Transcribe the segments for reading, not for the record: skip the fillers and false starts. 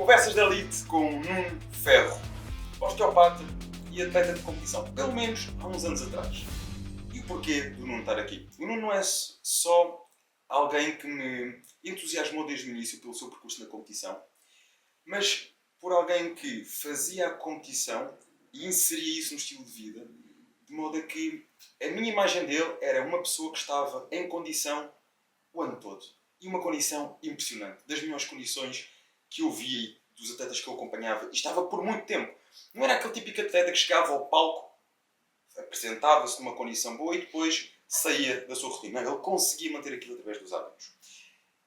Conversas de Elite com Nuno Ferro, osteopata e atleta de competição, pelo menos há uns anos atrás. E o porquê do Nuno estar aqui? O Nuno não é só alguém que me entusiasmou desde o início pelo seu percurso na competição, mas por alguém que fazia a competição e inseria isso no estilo de vida, de modo a que a minha imagem dele era uma pessoa que estava em condição o ano todo. E uma condição impressionante, das melhores condições que eu vi dos atletas que eu acompanhava. E estava por muito tempo. Não era aquele típico atleta que chegava ao palco, apresentava-se numa condição boa e depois saía da sua rotina. Ele conseguia manter aquilo através dos hábitos.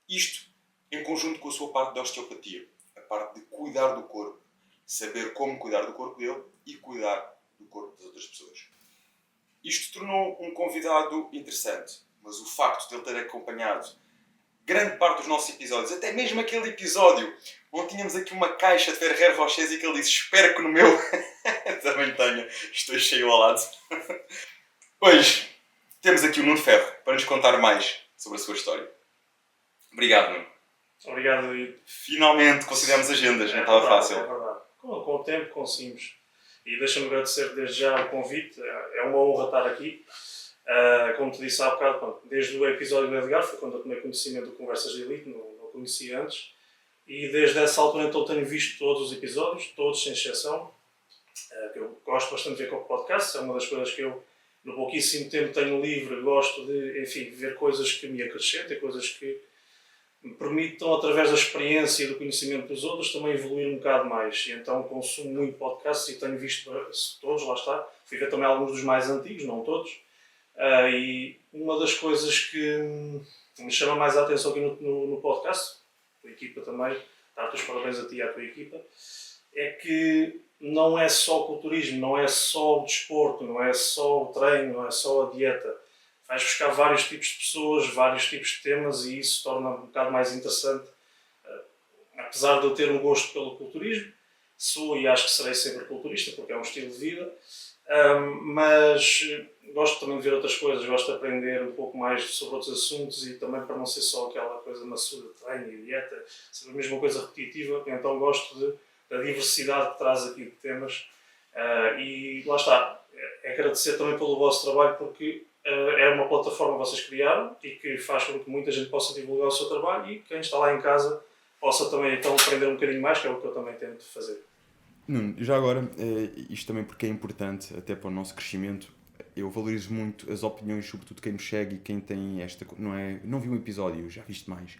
Isto em conjunto com a sua parte da osteopatia. A parte de cuidar do corpo. Saber como cuidar do corpo dele e cuidar do corpo das outras pessoas. Isto tornou um convidado interessante. Mas o facto de ele ter acompanhado grande parte dos nossos episódios, até mesmo aquele episódio onde tínhamos aqui uma caixa de Ferreiro Rochers e que ele disse: espero que no meu também tenha, estou cheio ao lado. Hoje temos aqui o Nuno Ferro para nos contar mais sobre a sua história. Obrigado, Nuno. Obrigado, David. Finalmente consideramos agendas, não estava fácil. É verdade. Com o tempo conseguimos. E deixa-me agradecer desde já o convite, é uma honra estar aqui. Como te disse há bocado, desde o episódio do Edgar, foi quando eu tomei conhecimento do Conversas de Elite, não conhecia antes, e desde essa altura então tenho visto todos os episódios, todos sem exceção, que eu gosto bastante de ver com o podcast, é uma das coisas que eu, no pouquíssimo tempo tenho livre, gosto de, enfim, ver coisas que me acrescentem, coisas que me permitam, através da experiência e do conhecimento dos outros, também evoluir um bocado mais. E então consumo muito podcasts e tenho visto todos, lá está, fui ver também alguns dos mais antigos, não todos. E uma das coisas que me chama mais a atenção aqui no podcast, a tua equipa também, dá-te os parabéns a ti e à tua equipa, é que não é só o culturismo, não é só o desporto, não é só o treino, não é só a dieta. Vais buscar vários tipos de pessoas, vários tipos de temas e isso torna um bocado mais interessante. Apesar de eu ter um gosto pelo culturismo, sou e acho que serei sempre culturista porque é um estilo de vida. Mas gosto também de ver outras coisas, gosto de aprender um pouco mais sobre outros assuntos e também para não ser só aquela coisa maçuda de treino e dieta, ser a mesma coisa repetitiva, então gosto da diversidade que traz aqui de temas e lá está, é agradecer também pelo vosso trabalho porque é uma plataforma que vocês criaram e que faz com que muita gente possa divulgar o seu trabalho e quem está lá em casa possa também então aprender um bocadinho mais, que é o que eu também tento fazer. Nuno, já agora, isto também porque é importante, até para o nosso crescimento, eu valorizo muito as opiniões, sobretudo quem nos segue e quem tem esta... Não vi um episódio, já viste mais.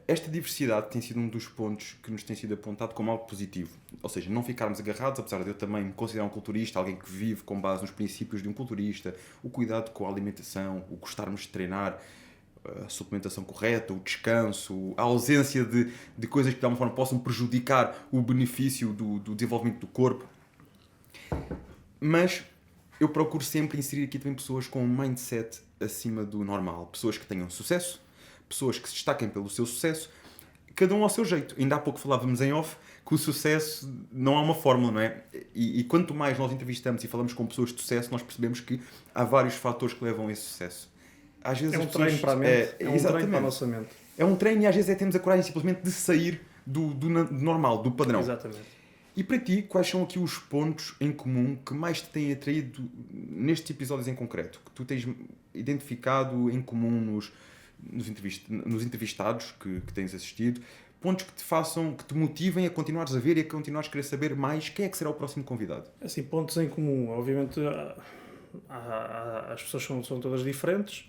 Esta diversidade tem sido um dos pontos que nos tem sido apontado como algo positivo. Ou seja, não ficarmos agarrados, apesar de eu também me considerar um culturista, alguém que vive com base nos princípios de um culturista, o cuidado com a alimentação, o gostarmos de treinar, a suplementação correta, o descanso, a ausência de coisas que de alguma forma possam prejudicar o benefício do desenvolvimento do corpo. Mas eu procuro sempre inserir aqui também pessoas com um mindset acima do normal. Pessoas que tenham sucesso, pessoas que se destaquem pelo seu sucesso, cada um ao seu jeito. Ainda há pouco falávamos em off que o sucesso não há uma fórmula, não é? E quanto mais nós entrevistamos e falamos com pessoas de sucesso, nós percebemos que há vários fatores que levam a esse sucesso. Às vezes é um treino para a mente, é um treino para a nossa mente. É um treino e às vezes temos a coragem simplesmente de sair do normal, do padrão. Exatamente. E para ti, quais são aqui os pontos em comum que mais te têm atraído nestes episódios em concreto? Que tu tens identificado em comum nos entrevistados que tens assistido? Pontos que te façam, que te motivem a continuares a ver e a continuares a querer saber mais quem é que será o próximo convidado? Assim, pontos em comum. Obviamente, as pessoas são todas diferentes.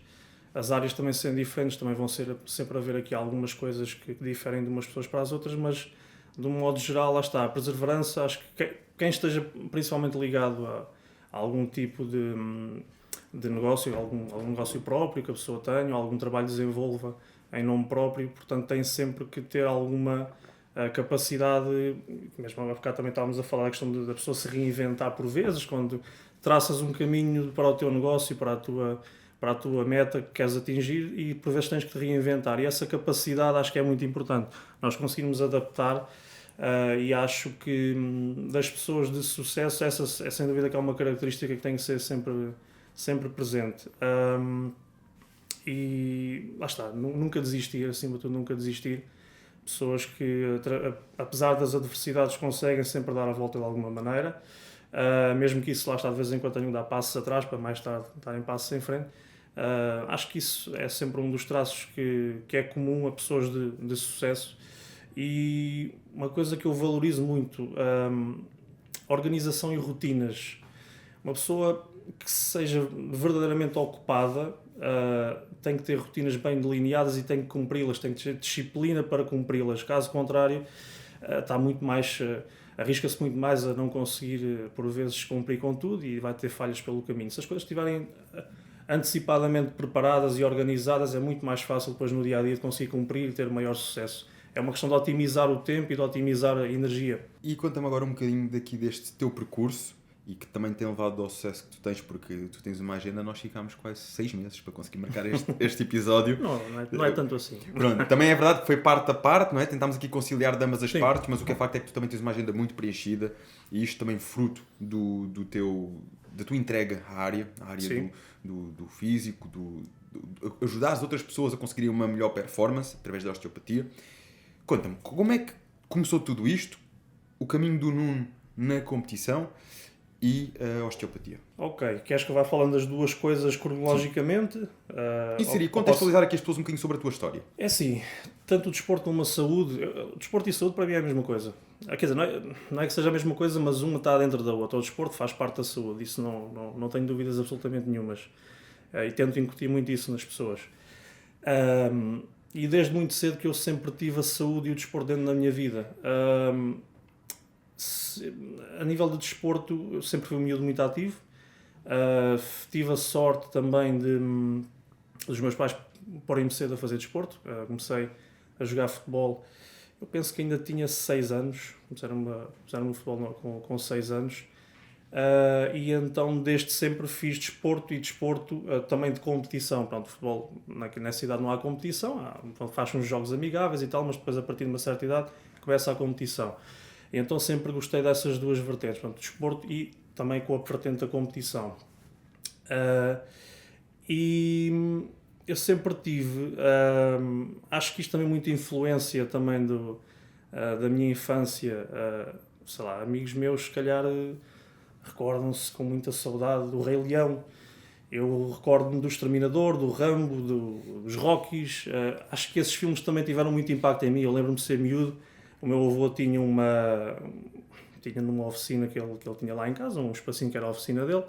As áreas também sendo diferentes, também vão ser sempre haver aqui algumas coisas que diferem de umas pessoas para as outras, mas de um modo geral, lá está, a perseverança, acho que quem esteja principalmente ligado a algum tipo de negócio, algum negócio próprio que a pessoa tenha, algum trabalho desenvolva em nome próprio, portanto tem sempre que ter alguma capacidade, mesmo há bocado também estávamos a falar da questão da pessoa se reinventar por vezes, quando traças um caminho para o teu negócio, para a tua meta que queres atingir e por vezes tens que te reinventar e essa capacidade acho que é muito importante, nós conseguirmos adaptar e acho que das pessoas de sucesso essa é sem dúvida que é uma característica que tem que ser sempre presente e lá está, nunca desistir, acima de tudo nunca desistir, pessoas que, apesar das adversidades, conseguem sempre dar a volta de alguma maneira, mesmo que isso lá está de vez em quando tenham de dar passos atrás para mais tarde darem passos em frente. Acho que isso é sempre um dos traços que é comum a pessoas de sucesso, e uma coisa que eu valorizo muito, organização e rotinas. Uma pessoa que seja verdadeiramente ocupada tem que ter rotinas bem delineadas e tem que cumpri-las, tem que ter disciplina para cumpri-las. Caso contrário, está muito mais, arrisca-se muito mais a não conseguir, por vezes, cumprir com tudo e vai ter falhas pelo caminho. Se as coisas estiverem antecipadamente preparadas e organizadas, é muito mais fácil depois no dia-a-dia de conseguir cumprir e ter maior sucesso. É uma questão de otimizar o tempo e de otimizar a energia. E conta-me agora um bocadinho daqui deste teu percurso, e que também tem levado ao sucesso que tu tens, porque tu tens uma agenda, nós ficámos quase 6 meses para conseguir marcar este episódio. Não é tanto assim. Pronto, também é verdade que foi parte a parte, não é? Tentámos aqui conciliar de ambas as partes, mas o que é facto é que tu também tens uma agenda muito preenchida, e isto também fruto da tua entrega à área do físico, ajudar as outras pessoas a conseguirem uma melhor performance através da osteopatia. Conta-me, como é que começou tudo isto, o caminho do Nuno na competição e a osteopatia? Ok, queres que eu vá falando das duas coisas cronologicamente? Isso seria contextualizar aqui as pessoas um bocadinho sobre a tua história. É assim, tanto o desporto como a saúde, o desporto e a saúde para mim é a mesma coisa. Quer dizer, não é que seja a mesma coisa, mas uma está dentro da outra. O desporto faz parte da saúde, isso não tenho dúvidas absolutamente nenhumas. E tento incutir muito isso nas pessoas. E desde muito cedo que eu sempre tive a saúde e o desporto dentro da minha vida. A nível de desporto, eu sempre fui um miúdo muito ativo. Tive a sorte também dos meus pais porem-me cedo a fazer desporto. Comecei a jogar futebol, eu penso que ainda tinha 6 anos, puseram-me futebol com 6 anos. E então desde sempre fiz desporto e desporto também de competição. Pronto, futebol, nessa idade não há competição, faz uns jogos amigáveis e tal, mas depois a partir de uma certa idade começa a competição. E então sempre gostei dessas duas vertentes, portanto, desporto e também com a vertente da competição. E eu sempre tive, acho que isto também muita influência também da minha infância, sei lá, amigos meus se calhar recordam-se com muita saudade do Rei Leão. Eu recordo-me do Exterminador, do Rambo, dos Rockies. Acho que esses filmes também tiveram muito impacto em mim. Eu lembro-me de ser miúdo. O meu avô tinha numa oficina que ele tinha lá em casa, um espacinho que era a oficina dele.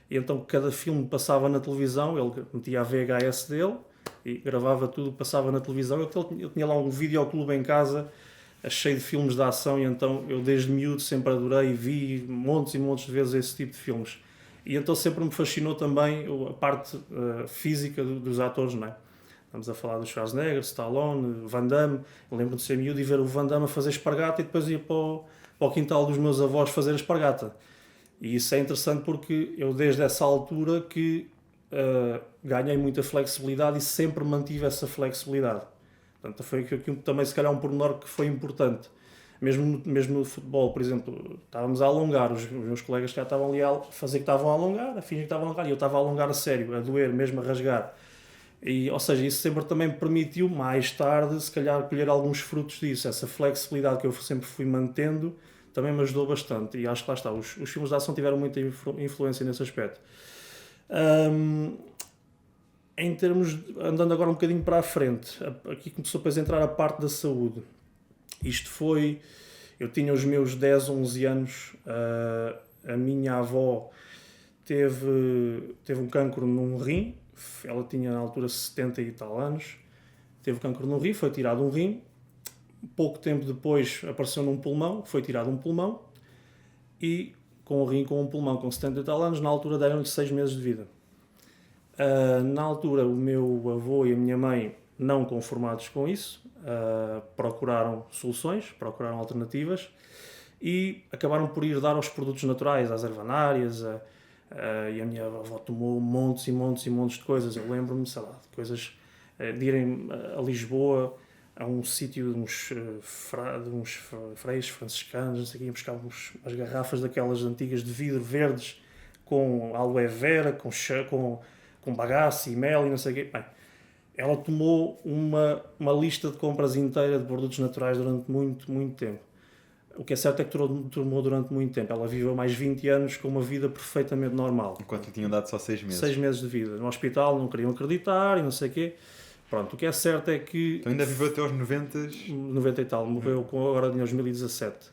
E então cada filme passava na televisão, ele metia a VHS dele e gravava tudo que passava na televisão. Eu tinha lá um videoclube em casa cheio de filmes de ação, e então eu desde miúdo sempre adorei e vi montes e montes de vezes esse tipo de filmes. E então sempre me fascinou também a parte física dos atores, não é? Estamos a falar do Schwarzenegger, Stallone, Van Damme. Eu lembro de ser miúdo e ver o Van Damme a fazer espargata e depois ia para o quintal dos meus avós fazer a espargata. E isso é interessante porque eu desde essa altura que ganhei muita flexibilidade e sempre mantive essa flexibilidade. Portanto, foi também se calhar um pormenor que foi importante. Mesmo no futebol, por exemplo, estávamos a alongar, os meus colegas já estavam ali a fazer que estavam a alongar, a fingir que estavam a alongar, e eu estava a alongar a sério, a doer, mesmo a rasgar. E, ou seja, isso sempre também me permitiu, mais tarde, se calhar, colher alguns frutos disso. Essa flexibilidade que eu sempre fui mantendo também me ajudou bastante. E acho que lá está, os filmes de ação tiveram muita influência nesse aspecto. Em termos, andando agora um bocadinho para a frente, aqui começou depois a entrar a parte da saúde. Isto foi, eu tinha os meus 10, 11 anos, a minha avó teve um cancro num rim, ela tinha na altura 70 e tal anos, teve cancro num rim, foi tirado um rim, pouco tempo depois apareceu num pulmão, foi tirado um pulmão, e com o rim, com um pulmão, com 70 e tal anos, na altura deram-lhe 6 meses de vida. Na altura o meu avô e a minha mãe, não conformados com isso, procuraram soluções, procuraram alternativas e acabaram por ir dar aos produtos naturais, às ervanárias, e a minha avó tomou montes e montes e montes de coisas. Eu lembro-me, sei lá, de coisas de irem a Lisboa, a um sítio de uns freios franciscanos, não sei o quê, buscar umas garrafas daquelas antigas de vidro verdes com aloe vera, com bagaço e mel e não sei o quê. Bem, ela tomou uma lista de compras inteira de produtos naturais durante muito, muito tempo. O que é certo é que tomou durante muito tempo. Ela viveu mais 20 anos com uma vida perfeitamente normal. Enquanto lhe tinham dado só 6 meses. 6 meses de vida. No hospital não queriam acreditar e não sei o quê. Pronto, o que é certo é que... Então ainda viveu até aos 90? 90 e tal. Morreu agora em 2017.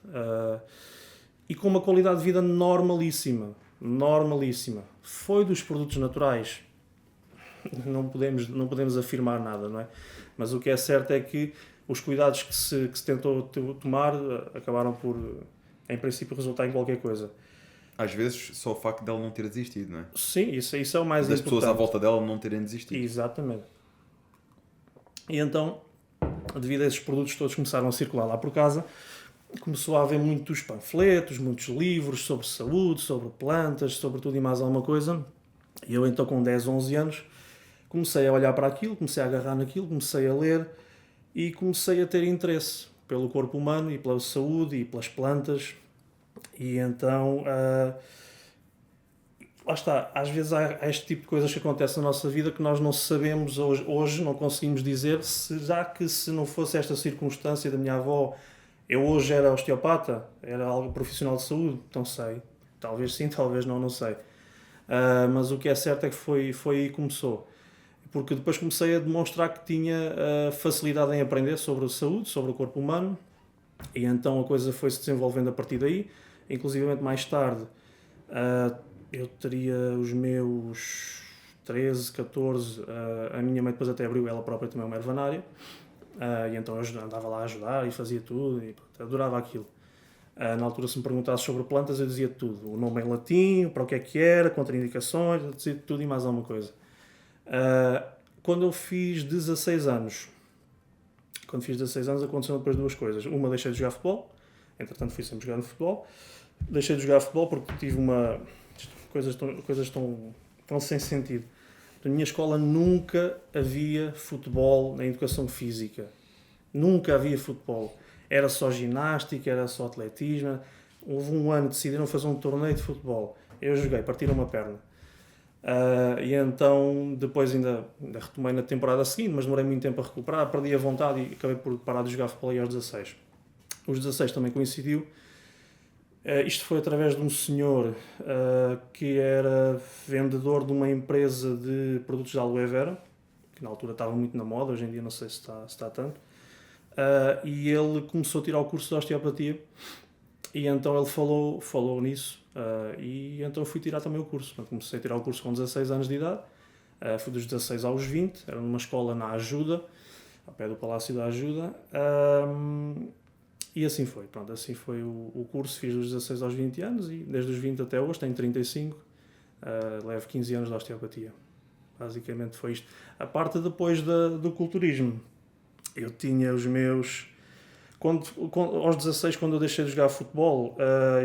E com uma qualidade de vida normalíssima. Normalíssima. Foi dos produtos naturais. Não podemos afirmar nada, não é? Mas o que é certo é que os cuidados que se tentou tomar acabaram por, em princípio, resultar em qualquer coisa. Às vezes, só o facto dela não ter desistido, não é? Sim, isso é o mais das importante. pessoas à volta dela não terem desistido. Exatamente. E então, devido a esses produtos todos começaram a circular lá por casa, começou a haver muitos panfletos, muitos livros sobre saúde, sobre plantas, sobre tudo e mais alguma coisa. E eu então, com 10, 11 anos, comecei a olhar para aquilo, comecei a agarrar naquilo, comecei a ler e comecei a ter interesse pelo corpo humano e pela saúde e pelas plantas. E então, lá está, às vezes há este tipo de coisas que acontecem na nossa vida que nós não sabemos, hoje não conseguimos dizer, já que se não fosse esta circunstância da minha avó, eu hoje era osteopata, era algo profissional de saúde, não sei. Talvez sim, talvez não sei. Mas o que é certo é que foi aí que começou. Porque depois comecei a demonstrar que tinha facilidade em aprender sobre a saúde, sobre o corpo humano, e então a coisa foi-se desenvolvendo a partir daí. Inclusive mais tarde, eu teria os meus 13, 14, a minha mãe depois até abriu ela própria também uma ervanária, e então eu andava lá a ajudar e fazia tudo, e pronto, adorava aquilo. Na altura, se me perguntasse sobre plantas, eu dizia tudo. O nome em latim, para o que era, contraindicações, eu dizia tudo e mais alguma coisa. Quando eu fiz 16 anos, aconteceram depois duas coisas. Uma, deixei de jogar futebol, entretanto fui sempre jogar no futebol. Deixei de jogar futebol porque tive coisas tão sem sentido. Na minha escola nunca havia futebol na educação física. Nunca havia futebol. Era só ginástica, era só atletismo. Houve um ano que decidiram fazer um torneio de futebol. Eu joguei, partiram uma perna. E então depois ainda retomei na temporada seguinte, mas demorei muito tempo a recuperar, perdi a vontade e acabei por parar de jogar futebol aos 16. Os 16 também coincidiu. Isto foi através de um senhor que era vendedor de uma empresa de produtos de aloe vera, que na altura estava muito na moda, hoje em dia não sei se está tanto. E ele começou a tirar o curso de osteopatia e então ele falou nisso, e então eu fui tirar também o curso. Portanto, comecei a tirar o curso com 16 anos de idade, fui dos 16 aos 20, era numa escola na Ajuda, ao pé do Palácio da Ajuda, e assim foi. Pronto, assim foi o curso, fiz dos 16 aos 20 anos e desde os 20 até hoje tenho 35, levo 15 anos de osteopatia. Basicamente foi isto. A parte depois do culturismo. Eu tinha os meus... aos 16, quando eu deixei de jogar futebol,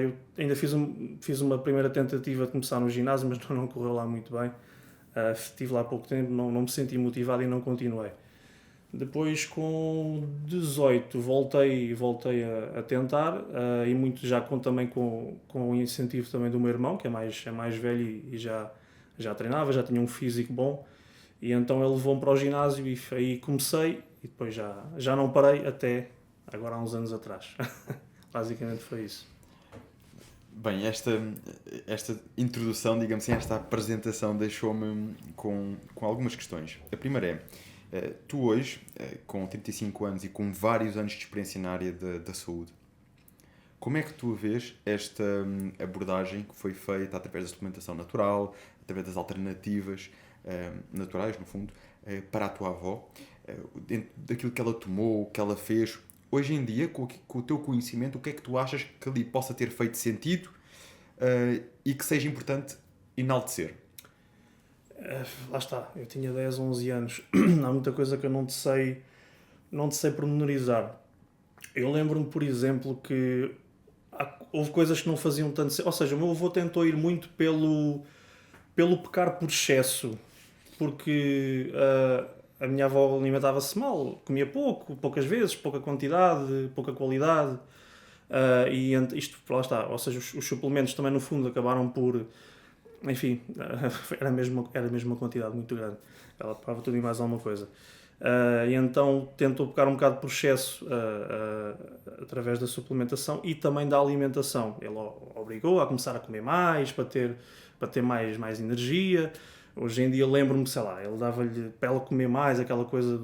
eu ainda fiz uma primeira tentativa de começar no ginásio, mas não correu lá muito bem. Estive lá há pouco tempo, não me senti motivado e não continuei. Depois, com 18, voltei a tentar, e muito já também com o incentivo também do meu irmão, que é mais velho e já treinava, já tinha um físico bom. E então ele levou-me para o ginásio e aí comecei e depois já não parei até agora há uns anos atrás. Basicamente foi isso. Bem, esta introdução, digamos assim, esta apresentação deixou-me com algumas questões. A primeira é, tu hoje, com 35 anos e com vários anos de experiência na área da saúde, como é que tu vês esta abordagem que foi feita através da suplementação natural, através das alternativas naturais, no fundo, para a tua avó, dentro daquilo que ela tomou, o que ela fez? Hoje em dia, com o teu conhecimento, o que é que tu achas que ali possa ter feito sentido e que seja importante enaltecer? Lá está, eu tinha 10, 11 anos, há muita coisa que eu não te sei pormenorizar. Eu lembro-me, por exemplo, que houve coisas que não faziam tanto sentido, ou seja, o meu avô tentou ir muito pelo pecar por excesso, porque a minha avó alimentava-se mal, comia poucas vezes, pouca quantidade, pouca qualidade, e isto, lá está, ou seja, os suplementos também no fundo acabaram por enfim, era mesmo uma quantidade muito grande. Ela pagava tudo e mais alguma coisa. E então tentou pegar um bocado por excesso através da suplementação e também da alimentação. Ele obrigou a começar a comer mais, para ter mais energia. Hoje em dia lembro-me, sei lá, ele dava-lhe para ela comer mais, aquela coisa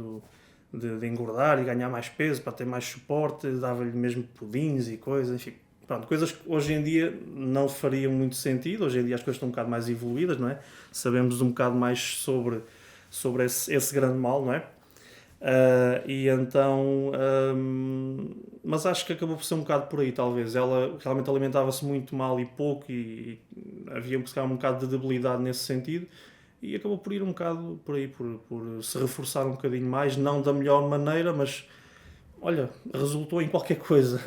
de engordar e ganhar mais peso, para ter mais suporte, dava-lhe mesmo pudins e coisas, enfim. Pronto, coisas que hoje em dia não fariam muito sentido. Hoje em dia as coisas estão um bocado mais evoluídas, não é? Sabemos um bocado mais sobre esse grande mal, não é? E então, mas acho que acabou por ser um bocado por aí, talvez. Ela realmente alimentava-se muito mal e pouco, e havia um bocado de debilidade nesse sentido, e acabou por ir um bocado por aí, por se reforçar um bocadinho mais, não da melhor maneira, mas olha, resultou em qualquer coisa.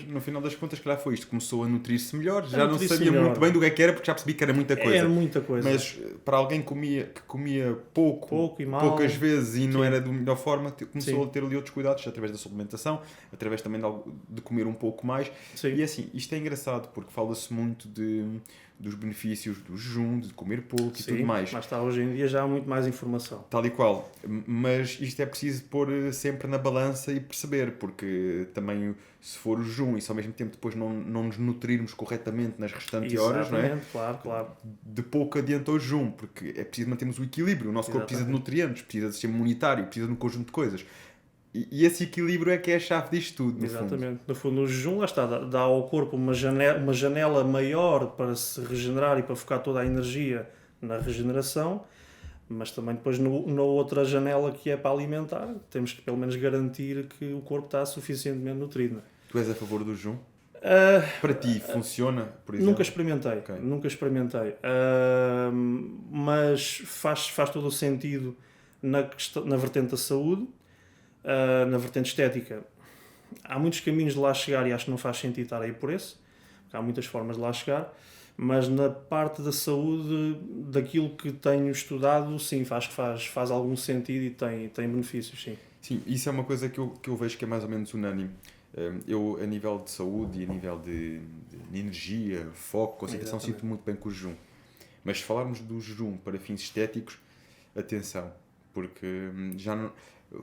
No final das contas, claro, foi isto. Começou a nutrir-se melhor, já não sabia muito bem do que era, porque já percebi que era muita coisa. Era muita coisa. Mas para alguém que comia pouco e mal, poucas vezes e não sim. era da melhor forma, começou Sim. a ter ali outros cuidados, através da suplementação, através também de comer um pouco mais. Sim. E assim, isto é engraçado, porque fala-se muito dos benefícios do jejum, de comer pouco e tudo mais. Mas está, hoje em dia já há muito mais informação. Tal e qual. Mas isto é preciso pôr sempre na balança e perceber, porque também se for o jejum e se ao mesmo tempo depois não nos nutrirmos corretamente nas restantes horas, não é? Claro. De pouco adianta o jejum, porque é preciso mantermos o equilíbrio. O nosso corpo precisa de nutrientes, precisa de sistema imunitário, precisa de um conjunto de coisas. E esse equilíbrio é que é a chave disto tudo, no Exatamente. fundo. No fundo, o jejum, lá está, dá ao corpo uma janela maior para se regenerar e para focar toda a energia na regeneração, mas também depois na outra janela que é para alimentar, temos que pelo menos garantir que o corpo está suficientemente nutrido. Não é? Tu és a favor do jejum? Para ti, funciona, por exemplo? Nunca experimentei, Okay. Mas faz todo o sentido na vertente da saúde. Na vertente estética, há muitos caminhos de lá chegar e acho que não faz sentido estar aí por esse, porque há muitas formas de lá chegar, mas na parte da saúde, daquilo que tenho estudado, sim, faz algum sentido e tem benefícios, sim. Sim, isso é uma coisa que eu vejo que é mais ou menos unânime. Eu, a nível de saúde e a nível de energia, foco, concentração, sinto muito bem com o jejum. Mas se falarmos do jejum para fins estéticos, atenção, porque já não...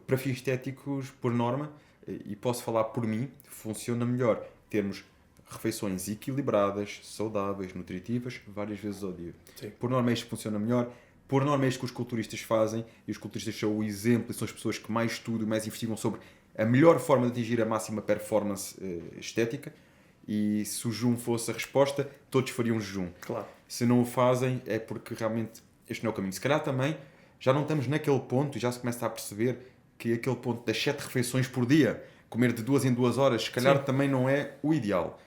Para fins estéticos, por norma, e posso falar por mim, funciona melhor termos refeições equilibradas, saudáveis, nutritivas, várias vezes ao dia. Sim. Por norma, isto funciona melhor. Por norma, é isto que os culturistas fazem, e os culturistas são o exemplo e são as pessoas que mais estudam e mais investigam sobre a melhor forma de atingir a máxima performance estética. E se o jejum fosse a resposta, todos fariam jejum. Claro. Se não o fazem, é porque realmente este não é o caminho. Se calhar também já não estamos naquele ponto e já se começa a perceber que aquele ponto das 7 refeições por dia, comer de 2 em 2 horas, se calhar também não é o ideal.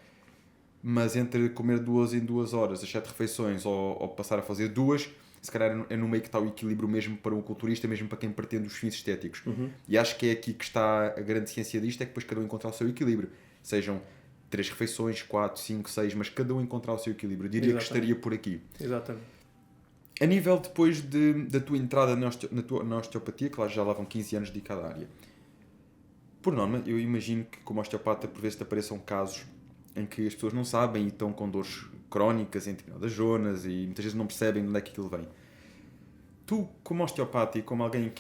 Mas entre comer 2 em 2 horas, as 7 refeições, ou passar a fazer 2, se calhar é no meio que está o equilíbrio mesmo para um culturista, mesmo para quem pretende os fins estéticos. Uhum. E acho que é aqui que está a grande ciência disto, é que depois cada um encontrar o seu equilíbrio. Sejam 3 refeições, 4, 5, 6, mas cada um encontrar o seu equilíbrio. Eu diria que estaria por aqui. Exatamente. A nível depois da tua entrada na osteopatia, claro, já lá vão 15 anos dedicado à área. Por norma, eu imagino que como osteopata por vezes te apareçam casos em que as pessoas não sabem e estão com dores crónicas em determinadas zonas e muitas vezes não percebem de onde é que aquilo vem. Tu, como osteopata e como alguém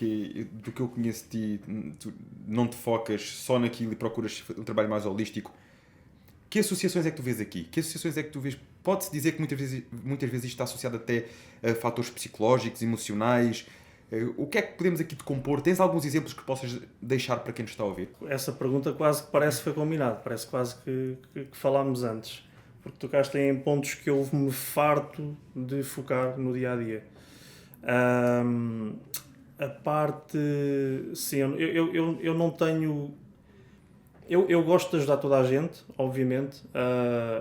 do que eu conheço de ti, tu não te focas só naquilo e procuras um trabalho mais holístico, que associações é que tu vês aqui? Que associações é que tu vês? Pode-se dizer que muitas vezes isto está associado até a fatores psicológicos, emocionais. O que é que podemos aqui decompor? Tens alguns exemplos que possas deixar para quem nos está a ouvir? Essa pergunta quase que parece que foi combinado. Parece quase que falámos antes. Porque tocaste em pontos que eu me farto de focar no dia-a-dia. A parte... Sim, eu não tenho... Eu gosto de ajudar toda a gente, obviamente.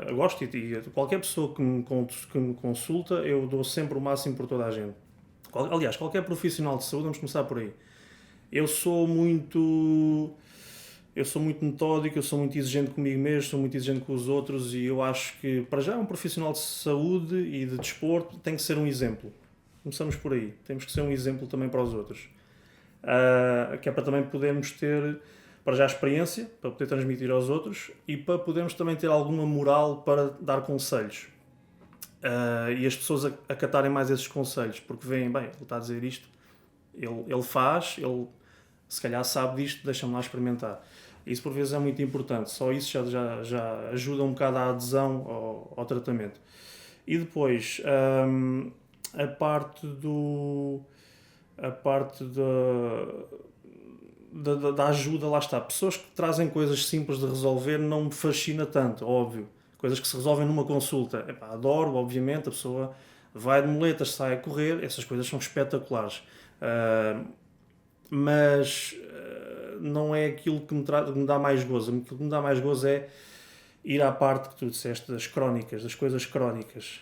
Eu gosto e qualquer pessoa que me consulta, eu dou sempre o máximo por toda a gente. Aliás, qualquer profissional de saúde, vamos começar por aí. Eu sou muito metódico, eu sou muito exigente comigo mesmo, sou muito exigente com os outros e eu acho que, para já, um profissional de saúde e de desporto tem que ser um exemplo. Começamos por aí. Temos que ser um exemplo também para os outros. Que é para também podermos ter... para já a experiência, para poder transmitir aos outros e para podermos também ter alguma moral para dar conselhos. E as pessoas acatarem mais esses conselhos, porque veem, bem, ele está a dizer isto, ele faz, ele se calhar sabe disto, deixa-me lá experimentar. Isso por vezes é muito importante, só isso já ajuda um bocado à adesão ao tratamento. E depois, a parte da ajuda, lá está. Pessoas que trazem coisas simples de resolver não me fascina tanto, óbvio. Coisas que se resolvem numa consulta. Epá, adoro, obviamente, a pessoa vai de muletas, sai a correr, essas coisas são espetaculares. Mas não é aquilo que me dá mais gozo. Aquilo que me dá mais gozo é ir à parte que tu disseste, das crónicas, das coisas crónicas.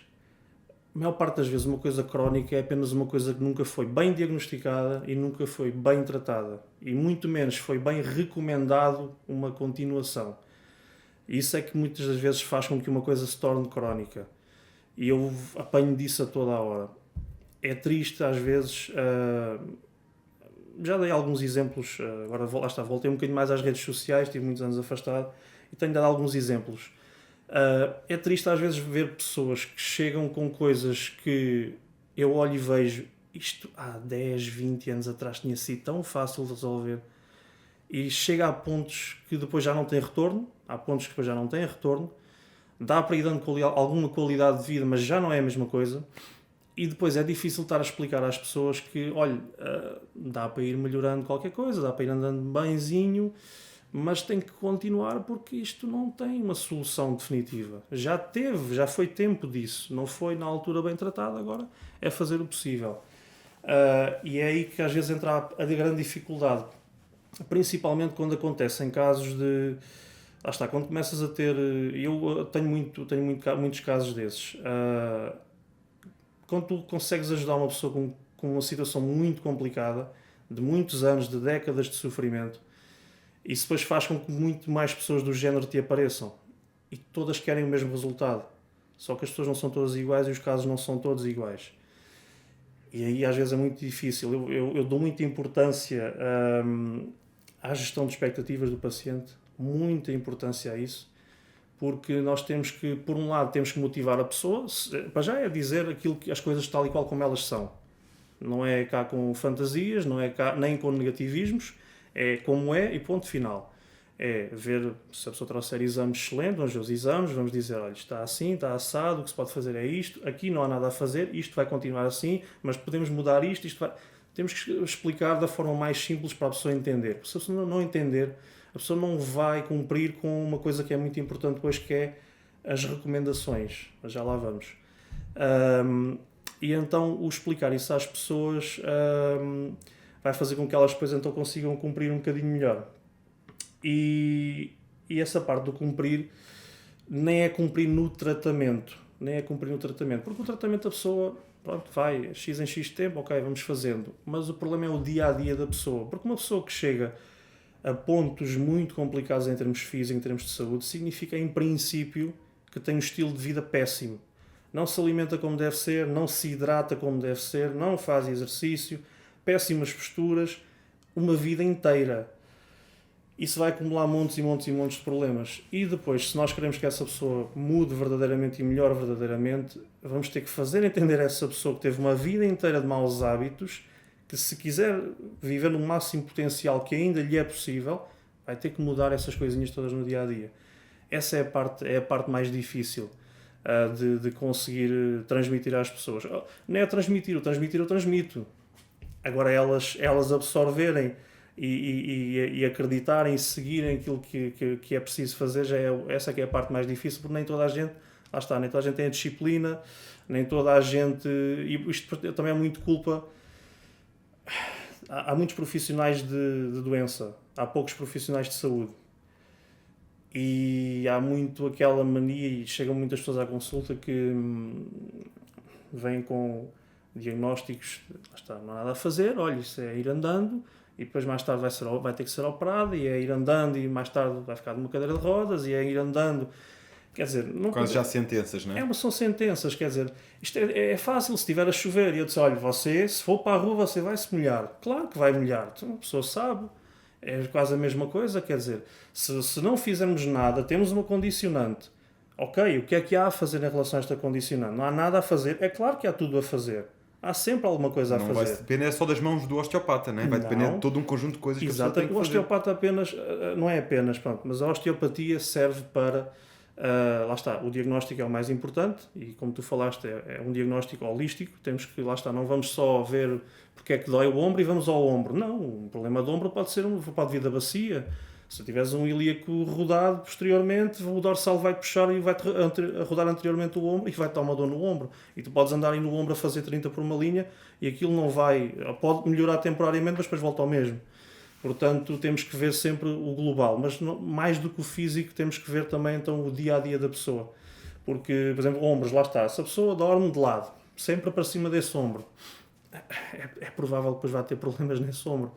A maior parte das vezes uma coisa crónica é apenas uma coisa que nunca foi bem diagnosticada e nunca foi bem tratada. E muito menos foi bem recomendado uma continuação. Isso é que muitas das vezes faz com que uma coisa se torne crónica. E eu apanho disso a toda a hora. É triste às vezes... já dei alguns exemplos, agora lá está, voltei um bocadinho mais às redes sociais, tive muitos anos afastado e tenho dado alguns exemplos. É triste às vezes ver pessoas que chegam com coisas que eu olho e vejo, isto há 10, 20 anos atrás tinha sido tão fácil de resolver, e chega a pontos que depois já não tem retorno, dá para ir dando alguma qualidade de vida, mas já não é a mesma coisa. E depois é difícil estar a explicar às pessoas que, olha, dá para ir melhorando qualquer coisa, dá para ir andando benzinho, mas tem que continuar porque isto não tem uma solução definitiva. Já foi tempo disso, não foi na altura bem tratado, agora é fazer o possível. E é aí que às vezes entra a grande dificuldade, principalmente quando acontecem casos de... Lá está, quando começas a ter... Eu tenho muitos casos desses. Quando tu consegues ajudar uma pessoa com uma situação muito complicada, de muitos anos, de décadas de sofrimento, isso depois faz com que muito mais pessoas do género te apareçam. E todas querem o mesmo resultado. Só que as pessoas não são todas iguais e os casos não são todos iguais. E aí às vezes é muito difícil. Eu dou muita importância à gestão de expectativas do paciente, muita importância a isso. Porque nós temos que, por um lado, temos que motivar a pessoa, para já é dizer as coisas tal e qual como elas são. Não é cá com fantasias, não é cá nem com negativismos, é como é e ponto final. É ver, se a pessoa trouxer exames excelentes, vamos ver os exames, vamos dizer, olha, está assim, está assado, o que se pode fazer é isto, aqui não há nada a fazer, isto vai continuar assim, mas podemos mudar isto vai... Temos que explicar da forma mais simples para a pessoa entender. Se a pessoa não entender, a pessoa não vai cumprir com uma coisa que é muito importante depois, que é as recomendações. Mas já lá vamos. E então o explicar isso às pessoas vai fazer com que elas depois então consigam cumprir um bocadinho melhor. E essa parte do cumprir nem é cumprir no tratamento. Porque o tratamento a pessoa... Pronto, vai, X em X tempo, ok, vamos fazendo. Mas o problema é o dia-a-dia da pessoa. Porque uma pessoa que chega a pontos muito complicados em termos físicos, em termos de saúde, significa, em princípio, que tem um estilo de vida péssimo. Não se alimenta como deve ser, não se hidrata como deve ser, não faz exercício, péssimas posturas, uma vida inteira. Isso vai acumular montes e montes e montes de problemas. E depois, se nós queremos que essa pessoa mude verdadeiramente e melhore verdadeiramente, vamos ter que fazer entender a essa pessoa que teve uma vida inteira de maus hábitos, que se quiser viver no máximo potencial que ainda lhe é possível, vai ter que mudar essas coisinhas todas no dia-a-dia. Essa é a parte mais difícil de conseguir transmitir às pessoas. Não é transmitir, eu transmito. Agora elas absorverem e acreditarem e seguirem aquilo que é preciso fazer, essa que é a parte mais difícil, porque nem toda a gente, lá está, nem toda a gente tem a disciplina, nem toda a gente, e isto também é muito culpa, há muitos profissionais de doença, há poucos profissionais de saúde, e há muito aquela mania, e chegam muitas pessoas à consulta que vêm com diagnósticos, lá está, não há nada a fazer, olha, isso é ir andando, e depois mais tarde vai ter que ser operado, e é ir andando, e mais tarde vai ficar numa cadeira de rodas, e é ir andando. Quer dizer, não quase já sentenças, não é? São sentenças, quer dizer, isto é fácil se estiver a chover, e eu disse, olha, você, se for para a rua, você vai se molhar. Claro que vai molhar, a pessoa sabe, é quase a mesma coisa, quer dizer, se não fizermos nada, temos uma condicionante, Ok, o que é que há a fazer em relação a esta condicionante? Não há nada a fazer. É claro que há tudo a fazer. Há sempre alguma coisa a Não fazer. vai depender só das mãos do osteopata, né? Vai depender de todo um conjunto de coisas que a pessoa tem que O fazer. osteopata apenas, não é apenas, pronto, mas a osteopatia serve para, lá está, o diagnóstico é o mais importante e como tu falaste é um diagnóstico holístico, temos que, lá está, não vamos só ver porque é que dói o ombro e vamos ao ombro, não, um problema de ombro pode vir da bacia, se tiveres um ilíaco rodado posteriormente, o dorsal vai puxar e vai rodar anteriormente o ombro e vai dar uma dor no ombro. E tu podes andar aí no ombro a fazer 30 por uma linha e aquilo não vai, pode melhorar temporariamente, mas depois volta ao mesmo. Portanto, temos que ver sempre o global, mas mais do que o físico, temos que ver também então o dia-a-dia da pessoa. Porque, por exemplo, ombros, lá está, se a pessoa dorme de lado, sempre para cima desse ombro, é provável que depois vai ter problemas nesse ombro.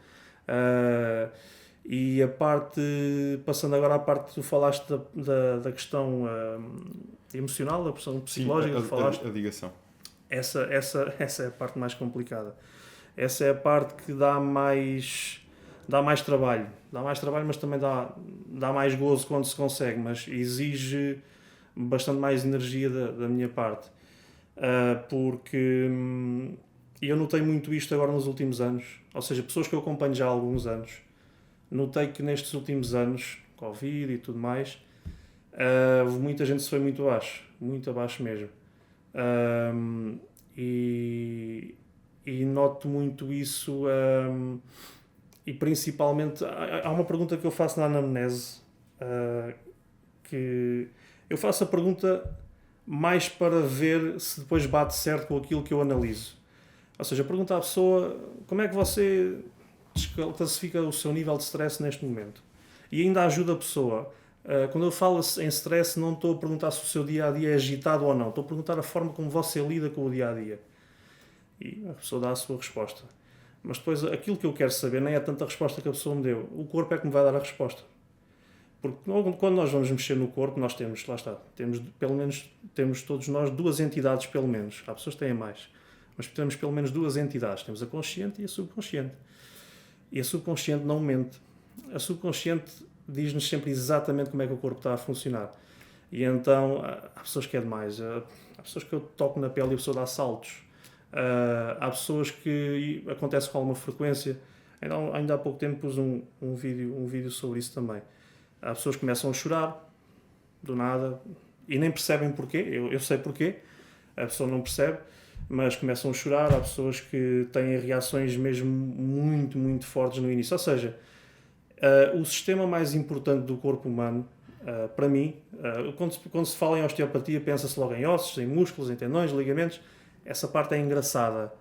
E a parte, passando agora à parte que tu falaste da questão emocional, da questão psicológica que falaste, a ligação. essa é a parte mais complicada. Essa é a parte que dá mais trabalho. Dá mais trabalho, mas também dá mais gozo quando se consegue, mas exige bastante mais energia da minha parte. Porque eu notei muito isto agora nos últimos anos, ou seja, pessoas que eu acompanho já há alguns anos, notei que nestes últimos anos, Covid e tudo mais, muita gente se foi muito abaixo mesmo. E noto muito isso, e principalmente, há uma pergunta que eu faço na anamnese, que eu faço a pergunta mais para ver se depois bate certo com aquilo que eu analiso. Ou seja, pergunto à pessoa como é que você classifica o seu nível de stress neste momento. E ainda ajuda a pessoa. Quando eu falo em stress, não estou a perguntar se o seu dia-a-dia é agitado ou não. Estou a perguntar a forma como você lida com o dia-a-dia. E a pessoa dá a sua resposta. Mas depois, aquilo que eu quero saber nem é tanta a resposta que a pessoa me deu. O corpo é que me vai dar a resposta. Porque quando nós vamos mexer no corpo, nós temos, lá está, temos todos nós duas entidades, pelo menos. Há pessoas que têm mais. Mas temos pelo menos duas entidades. Temos a consciente e a subconsciente. E a subconsciente não mente. A subconsciente diz-nos sempre exatamente como é que o corpo está a funcionar. E então, há pessoas que é demais. Há pessoas que eu toco na pele e a pessoa dá saltos. Há pessoas que acontece com alguma frequência. Ainda há pouco tempo pus um vídeo sobre isso também. Há pessoas que começam a chorar, do nada, e nem percebem porquê. Eu sei porquê. A pessoa não percebe, mas começam a chorar. Há pessoas que têm reações mesmo muito, muito fortes no início. Ou seja, o sistema mais importante do corpo humano, para mim, quando se fala em osteopatia, pensa-se logo em ossos, em músculos, em tendões, ligamentos. Essa parte é engraçada,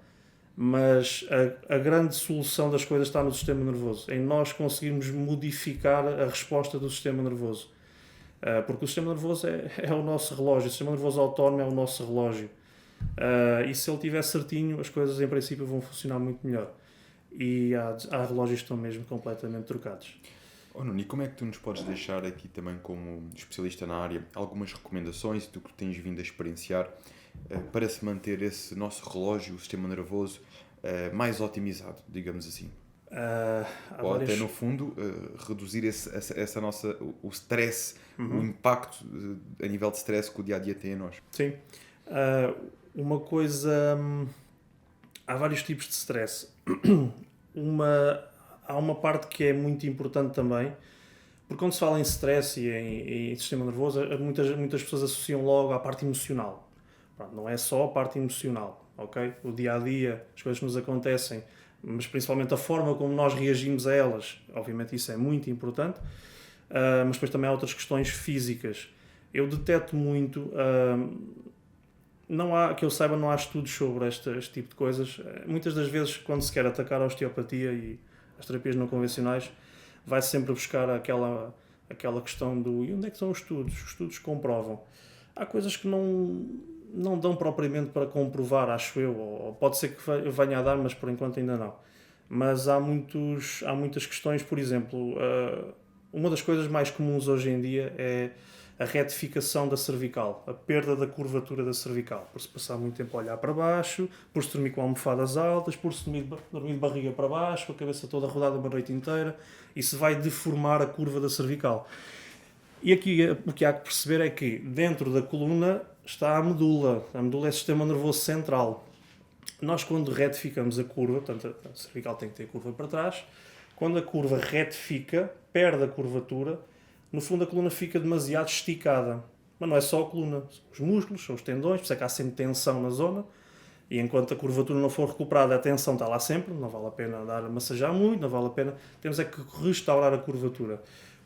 mas a grande solução das coisas está no sistema nervoso, em nós conseguirmos modificar a resposta do sistema nervoso. Porque o sistema nervoso é o nosso relógio, o sistema nervoso autónomo é o nosso relógio. E se ele estiver certinho, as coisas em princípio vão funcionar muito melhor. E há relógios que estão mesmo completamente trocados. Nuno, e como é que tu nos podes deixar aqui também como especialista na área algumas recomendações do que tens vindo a experienciar para se manter esse nosso relógio, o sistema nervoso, mais otimizado, digamos assim? Ou até no fundo reduzir o stress, o impacto a nível de stress que o dia-a-dia tem a nós. Sim. Uma coisa... Há vários tipos de stress. Há uma parte que é muito importante também, porque quando se fala em stress e em sistema nervoso, muitas pessoas associam logo à parte emocional. Pronto, não é só a parte emocional, ok? O dia-a-dia, as coisas que nos acontecem, mas principalmente a forma como nós reagimos a elas, obviamente isso é muito importante, mas depois também há outras questões físicas. Eu deteto muito... que eu saiba, não há estudos sobre este tipo de coisas. Muitas das vezes, quando se quer atacar a osteopatia e as terapias não convencionais, vai-se sempre buscar aquela questão do e onde é que são os estudos? Os estudos comprovam. Há coisas que não dão propriamente para comprovar, acho eu, ou pode ser que venha a dar, mas por enquanto ainda não. Mas há muitas questões, por exemplo, uma das coisas mais comuns hoje em dia é a retificação da cervical, a perda da curvatura da cervical, por se passar muito tempo a olhar para baixo, por se dormir com almofadas altas, por se dormir de barriga para baixo, com a cabeça toda rodada uma noite inteira, isso vai deformar a curva da cervical. E aqui o que há que perceber é que dentro da coluna está a medula. A medula é o sistema nervoso central. Nós, quando retificamos a curva, portanto a cervical tem que ter curva para trás, quando a curva retifica, perde a curvatura, no fundo a coluna fica demasiado esticada. Mas não é só a coluna, são os músculos, são os tendões, por isso é que há sempre tensão na zona, e enquanto a curvatura não for recuperada, a tensão está lá sempre, não vale a pena massajar muito, não vale a pena, temos é que restaurar a curvatura.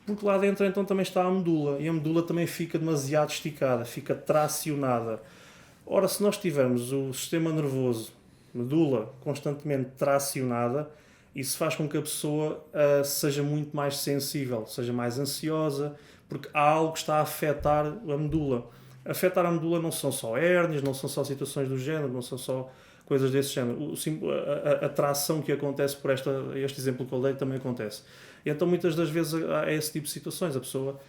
Porque lá dentro então também está a medula, e a medula também fica demasiado esticada, fica tracionada. Ora, se nós tivermos o sistema nervoso, medula, constantemente tracionada, isso faz com que a pessoa seja muito mais sensível, seja mais ansiosa, porque há algo que está a afetar a medula. Afetar a medula não são só hérnias, não são só situações do género, não são só coisas desse género. A tração que acontece por este exemplo que eu dei também acontece. E então muitas das vezes há esse tipo de situações. A pessoa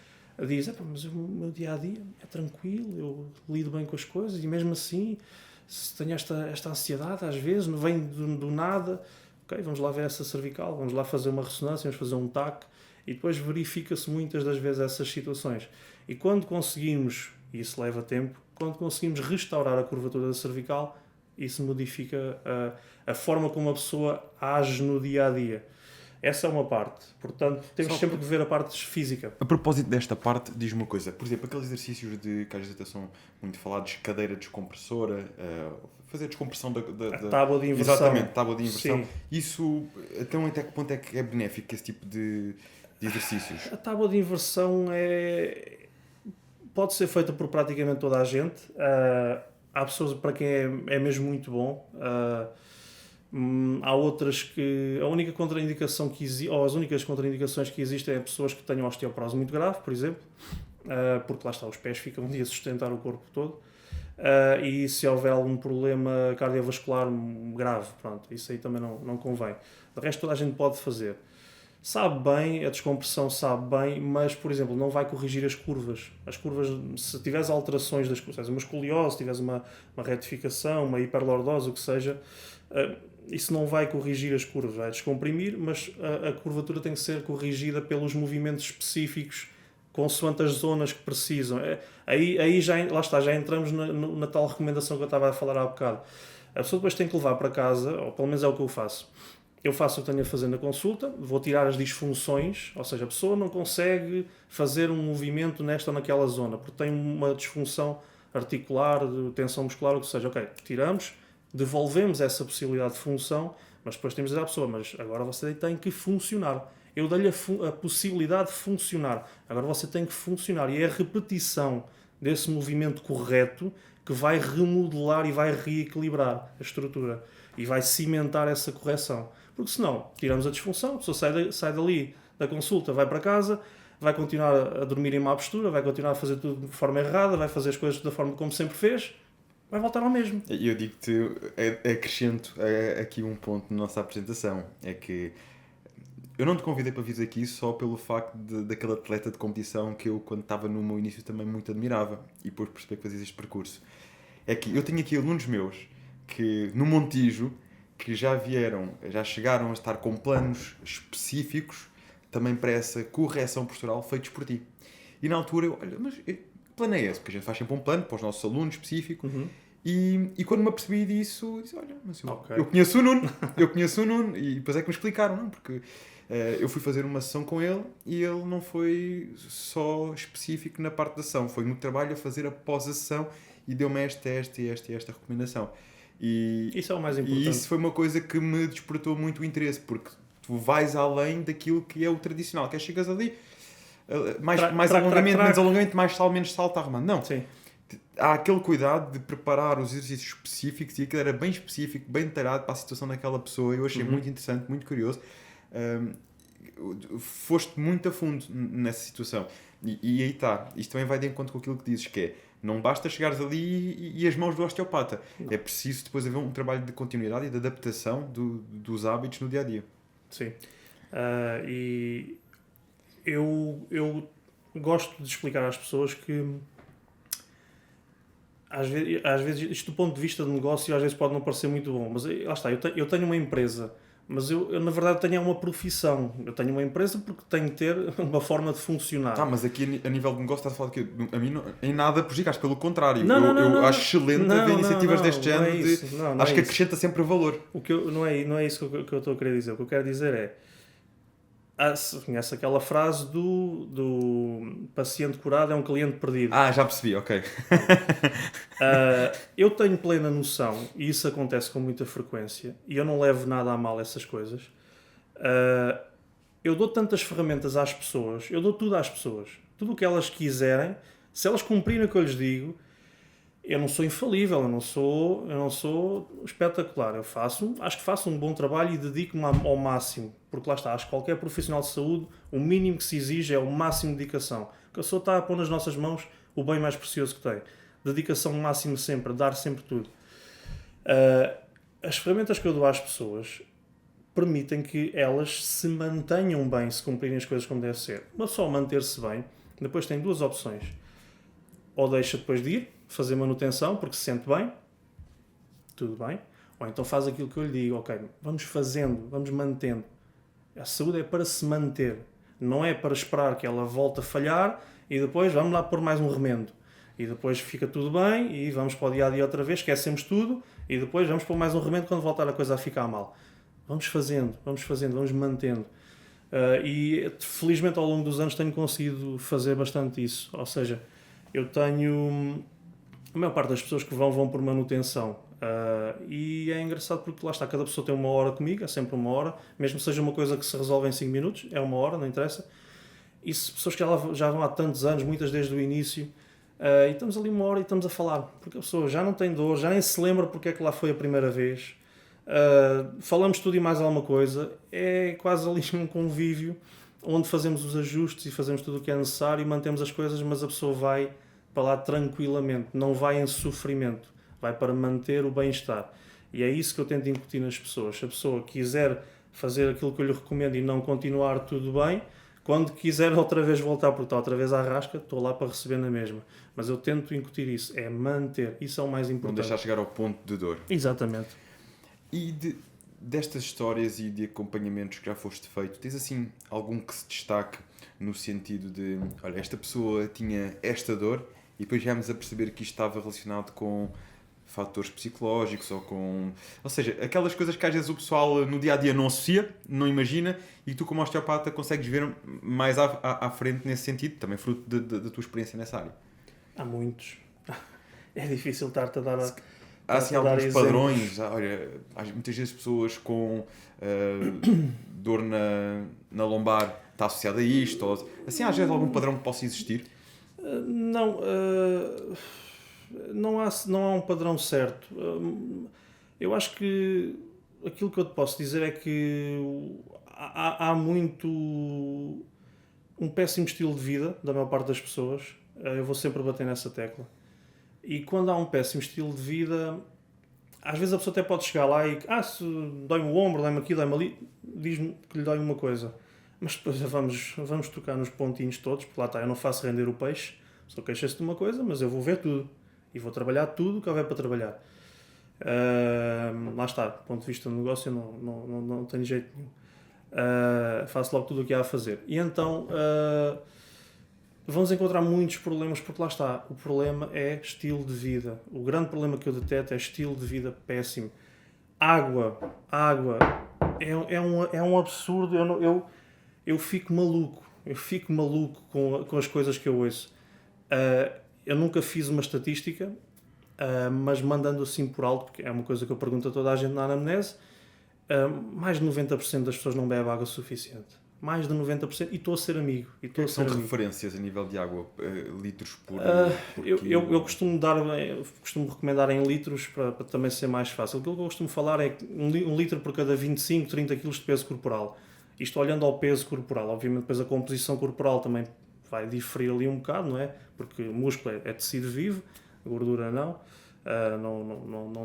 diz, mas o meu dia-a-dia é tranquilo, eu lido bem com as coisas e mesmo assim tenho esta ansiedade às vezes, não vem do nada. Ok, vamos lá ver essa cervical, vamos lá fazer uma ressonância, vamos fazer um TAC e depois verifica-se muitas das vezes essas situações. E quando conseguimos, e isso leva tempo, quando conseguimos restaurar a curvatura da cervical, isso modifica a forma como a pessoa age no dia-a-dia. Essa é uma parte. Portanto, temos sempre que ver a parte física. A propósito desta parte, diz-me uma coisa. Por exemplo, aqueles exercícios que às vezes são muito falados, cadeira descompressora, fazer descompressão a tábua de inversão. Exatamente, tábua de inversão. Sim. Isso, então até que ponto é que é benéfico esse tipo de exercícios? A tábua de inversão pode ser feita por praticamente toda a gente. Há pessoas para quem é mesmo muito bom. Há outras que a única contraindicação que existe, ou as únicas contraindicações que existem é pessoas que tenham osteoporose muito grave, por exemplo, porque lá está, os pés ficam a sustentar o corpo todo, e se houver algum problema cardiovascular grave, pronto, isso aí também não convém. De resto, toda a gente pode fazer. Sabe bem, a descompressão sabe bem, mas, por exemplo, não vai corrigir as curvas. As curvas, se tiveres alterações das curvas, uma escoliose, se tiveres uma retificação, uma hiperlordose, o que seja, isso não vai corrigir as curvas, vai descomprimir, mas a curvatura tem que ser corrigida pelos movimentos específicos consoante as zonas que precisam. Aí já entramos na tal recomendação que eu estava a falar há bocado. A pessoa depois tem que levar para casa, ou pelo menos é o que eu faço. Eu faço o que tenho a fazer na consulta, vou tirar as disfunções, ou seja, a pessoa não consegue fazer um movimento nesta ou naquela zona, porque tem uma disfunção articular, de tensão muscular, o que seja. Ok, tiramos, devolvemos essa possibilidade de função, mas depois temos de dizer à pessoa, mas agora você tem que funcionar. Eu dei-lhe a possibilidade de funcionar, agora você tem que funcionar. E é a repetição desse movimento correto que vai remodelar e vai reequilibrar a estrutura e vai cimentar essa correção. Porque senão, tiramos a disfunção, a pessoa sai dali da consulta, vai para casa, vai continuar a dormir em má postura, vai continuar a fazer tudo de forma errada, vai fazer as coisas da forma como sempre fez, vai voltar ao mesmo. E eu digo-te, acrescento aqui um ponto na nossa apresentação, é que eu não te convidei para vir aqui só pelo facto daquele atleta de competição que eu, quando estava no meu início, também muito admirava, e depois percebi que fazias este percurso. É que eu tenho aqui alunos meus que, no Montijo, que já chegaram a estar com planos específicos também para essa correção postural feitos por ti. E na altura eu, olha, mas que plano é esse? Porque a gente faz sempre um plano para os nossos alunos específico. Uhum. E quando me apercebi disso, eu disse, olha, mas Okay. eu conheço o Nuno, e depois é que me explicaram, não? Porque eu fui fazer uma sessão com ele e ele não foi só específico na parte da ação, foi no trabalho a fazer após a sessão e deu-me esta recomendação. E isso é o mais importante. E isso foi uma coisa que me despertou muito o interesse, porque tu vais além daquilo que é o tradicional, que é chegas ali, mais alongamento, menos alongamento, mais sal, menos sal, está arrumando. Não. Sim. Há aquele cuidado de preparar os exercícios específicos, e aquilo era bem específico, bem detalhado para a situação daquela pessoa. Eu achei muito interessante, muito curioso. Foste muito a fundo nessa situação. E aí está. Isto também vai de encontro com aquilo que dizes, que é, não basta chegares ali e as mãos do osteopata. Não. É preciso depois haver um trabalho de continuidade e de adaptação dos hábitos no dia-a-dia. Sim. E eu gosto de explicar às pessoas que às vezes isto do ponto de vista de negócio às vezes pode não parecer muito bom, mas lá está, eu tenho uma empresa Mas eu, na verdade, tenho uma profissão. Eu tenho uma empresa porque tenho que ter uma forma de funcionar. Mas aqui a nível de negócio estás a falar de quê? A mim não, em nada prejudicaste, pelo contrário. Não, eu não, acho excelente haver iniciativas deste não é género. isso. Não Acho é que isso. acrescenta sempre valor. Não é isso que eu estou a querer dizer. O que eu quero dizer é... conhece aquela frase do paciente curado é um cliente perdido. Já percebi, ok. Eu tenho plena noção, e isso acontece com muita frequência, e eu não levo nada a mal essas coisas. Eu dou tantas ferramentas às pessoas, eu dou tudo às pessoas. Tudo o que elas quiserem, se elas cumprirem o que eu lhes digo, eu não sou infalível, eu não sou espetacular. Acho que faço um bom trabalho e dedico-me ao máximo. Porque lá está, acho que qualquer profissional de saúde, o mínimo que se exige é o máximo de dedicação. Porque a pessoa está a pôr nas nossas mãos o bem mais precioso que tem. Dedicação máxima sempre, dar sempre tudo. As ferramentas que eu dou às pessoas permitem que elas se mantenham bem, se cumprirem as coisas como deve ser. Mas só manter-se bem, depois tem duas opções. Ou deixa depois de ir, fazer manutenção, porque se sente bem, tudo bem. Ou então faz aquilo que eu lhe digo, ok, vamos fazendo, vamos mantendo. A saúde é para se manter, não é para esperar que ela volte a falhar e depois vamos lá pôr mais um remendo. E depois fica tudo bem e vamos para o dia-a-dia outra vez, esquecemos tudo e depois vamos pôr mais um remendo quando voltar a coisa a ficar mal. Vamos fazendo, vamos mantendo. E felizmente ao longo dos anos tenho conseguido fazer bastante isso. Ou seja, eu tenho... A maior parte das pessoas que vão por manutenção. E é engraçado porque lá está, cada pessoa tem uma hora comigo, é sempre uma hora. Mesmo que seja uma coisa que se resolve em 5 minutos, é uma hora, não interessa. E se pessoas que já vão há tantos anos, muitas desde o início, e estamos ali uma hora e estamos a falar. Porque a pessoa já não tem dor, já nem se lembra porque é que lá foi a primeira vez. Falamos tudo e mais alguma coisa. É quase ali um convívio onde fazemos os ajustes e fazemos tudo o que é necessário e mantemos as coisas, mas a pessoa vai para lá tranquilamente, não vai em sofrimento, vai para manter o bem-estar. E é isso que eu tento incutir nas pessoas. Se a pessoa quiser fazer aquilo que eu lhe recomendo e não continuar, tudo bem. Quando quiser outra vez voltar, porque está outra vez à rasca, estou lá para receber na mesma. Mas eu tento incutir isso, é manter. Isso é o mais importante. Não deixar chegar ao ponto de dor. Exatamente. E destas histórias e de acompanhamentos que já foste feito, tens assim algum que se destaque no sentido de, olha, esta pessoa tinha esta dor e depois viemos a perceber que isto estava relacionado com fatores psicológicos ou seja, aquelas coisas que às vezes o pessoal no dia-a-dia não associa, não imagina e que tu como osteopata consegues ver mais à frente nesse sentido, também fruto da tua experiência nessa área. Há muitos. É difícil estar-te a dar há assim alguns padrões, olha, há muitas vezes pessoas com dor na lombar está associada a isto, ou, assim há vezes algum padrão que possa existir? Não há um padrão certo. Eu acho que aquilo que eu te posso dizer é que há muito um péssimo estilo de vida da maior parte das pessoas. Eu vou sempre bater nessa tecla. E quando há um péssimo estilo de vida, às vezes a pessoa até pode chegar lá e se dói-me o ombro, dói-me aqui, dói-me ali, diz-me que lhe dói uma coisa. Mas depois vamos tocar nos pontinhos todos, porque lá está, eu não faço render o peixe, só queixa-se de uma coisa, mas eu vou ver tudo. E vou trabalhar tudo o que houver para trabalhar. Lá está, do ponto de vista do negócio, eu não tenho jeito nenhum. Faço logo tudo o que há a fazer. E então vamos encontrar muitos problemas, porque lá está, o problema é estilo de vida. O grande problema que eu detecto é estilo de vida péssimo. Água é um absurdo. Eu fico maluco. Com as coisas que eu ouço. Eu nunca fiz uma estatística, mas mandando assim por alto, porque é uma coisa que eu pergunto a toda a gente na anamnese, mais de 90% das pessoas não bebem água suficiente. Mais de 90%, e estou a ser amigo. São referências a nível de água, litros por eu costumo recomendar em litros para também ser mais fácil. Aquilo que eu costumo falar é um litro por cada 25, 30 kg de peso corporal. Isto olhando ao peso corporal. Obviamente depois a composição corporal também vai diferir ali um bocado, não é? Porque o músculo é tecido vivo, a gordura não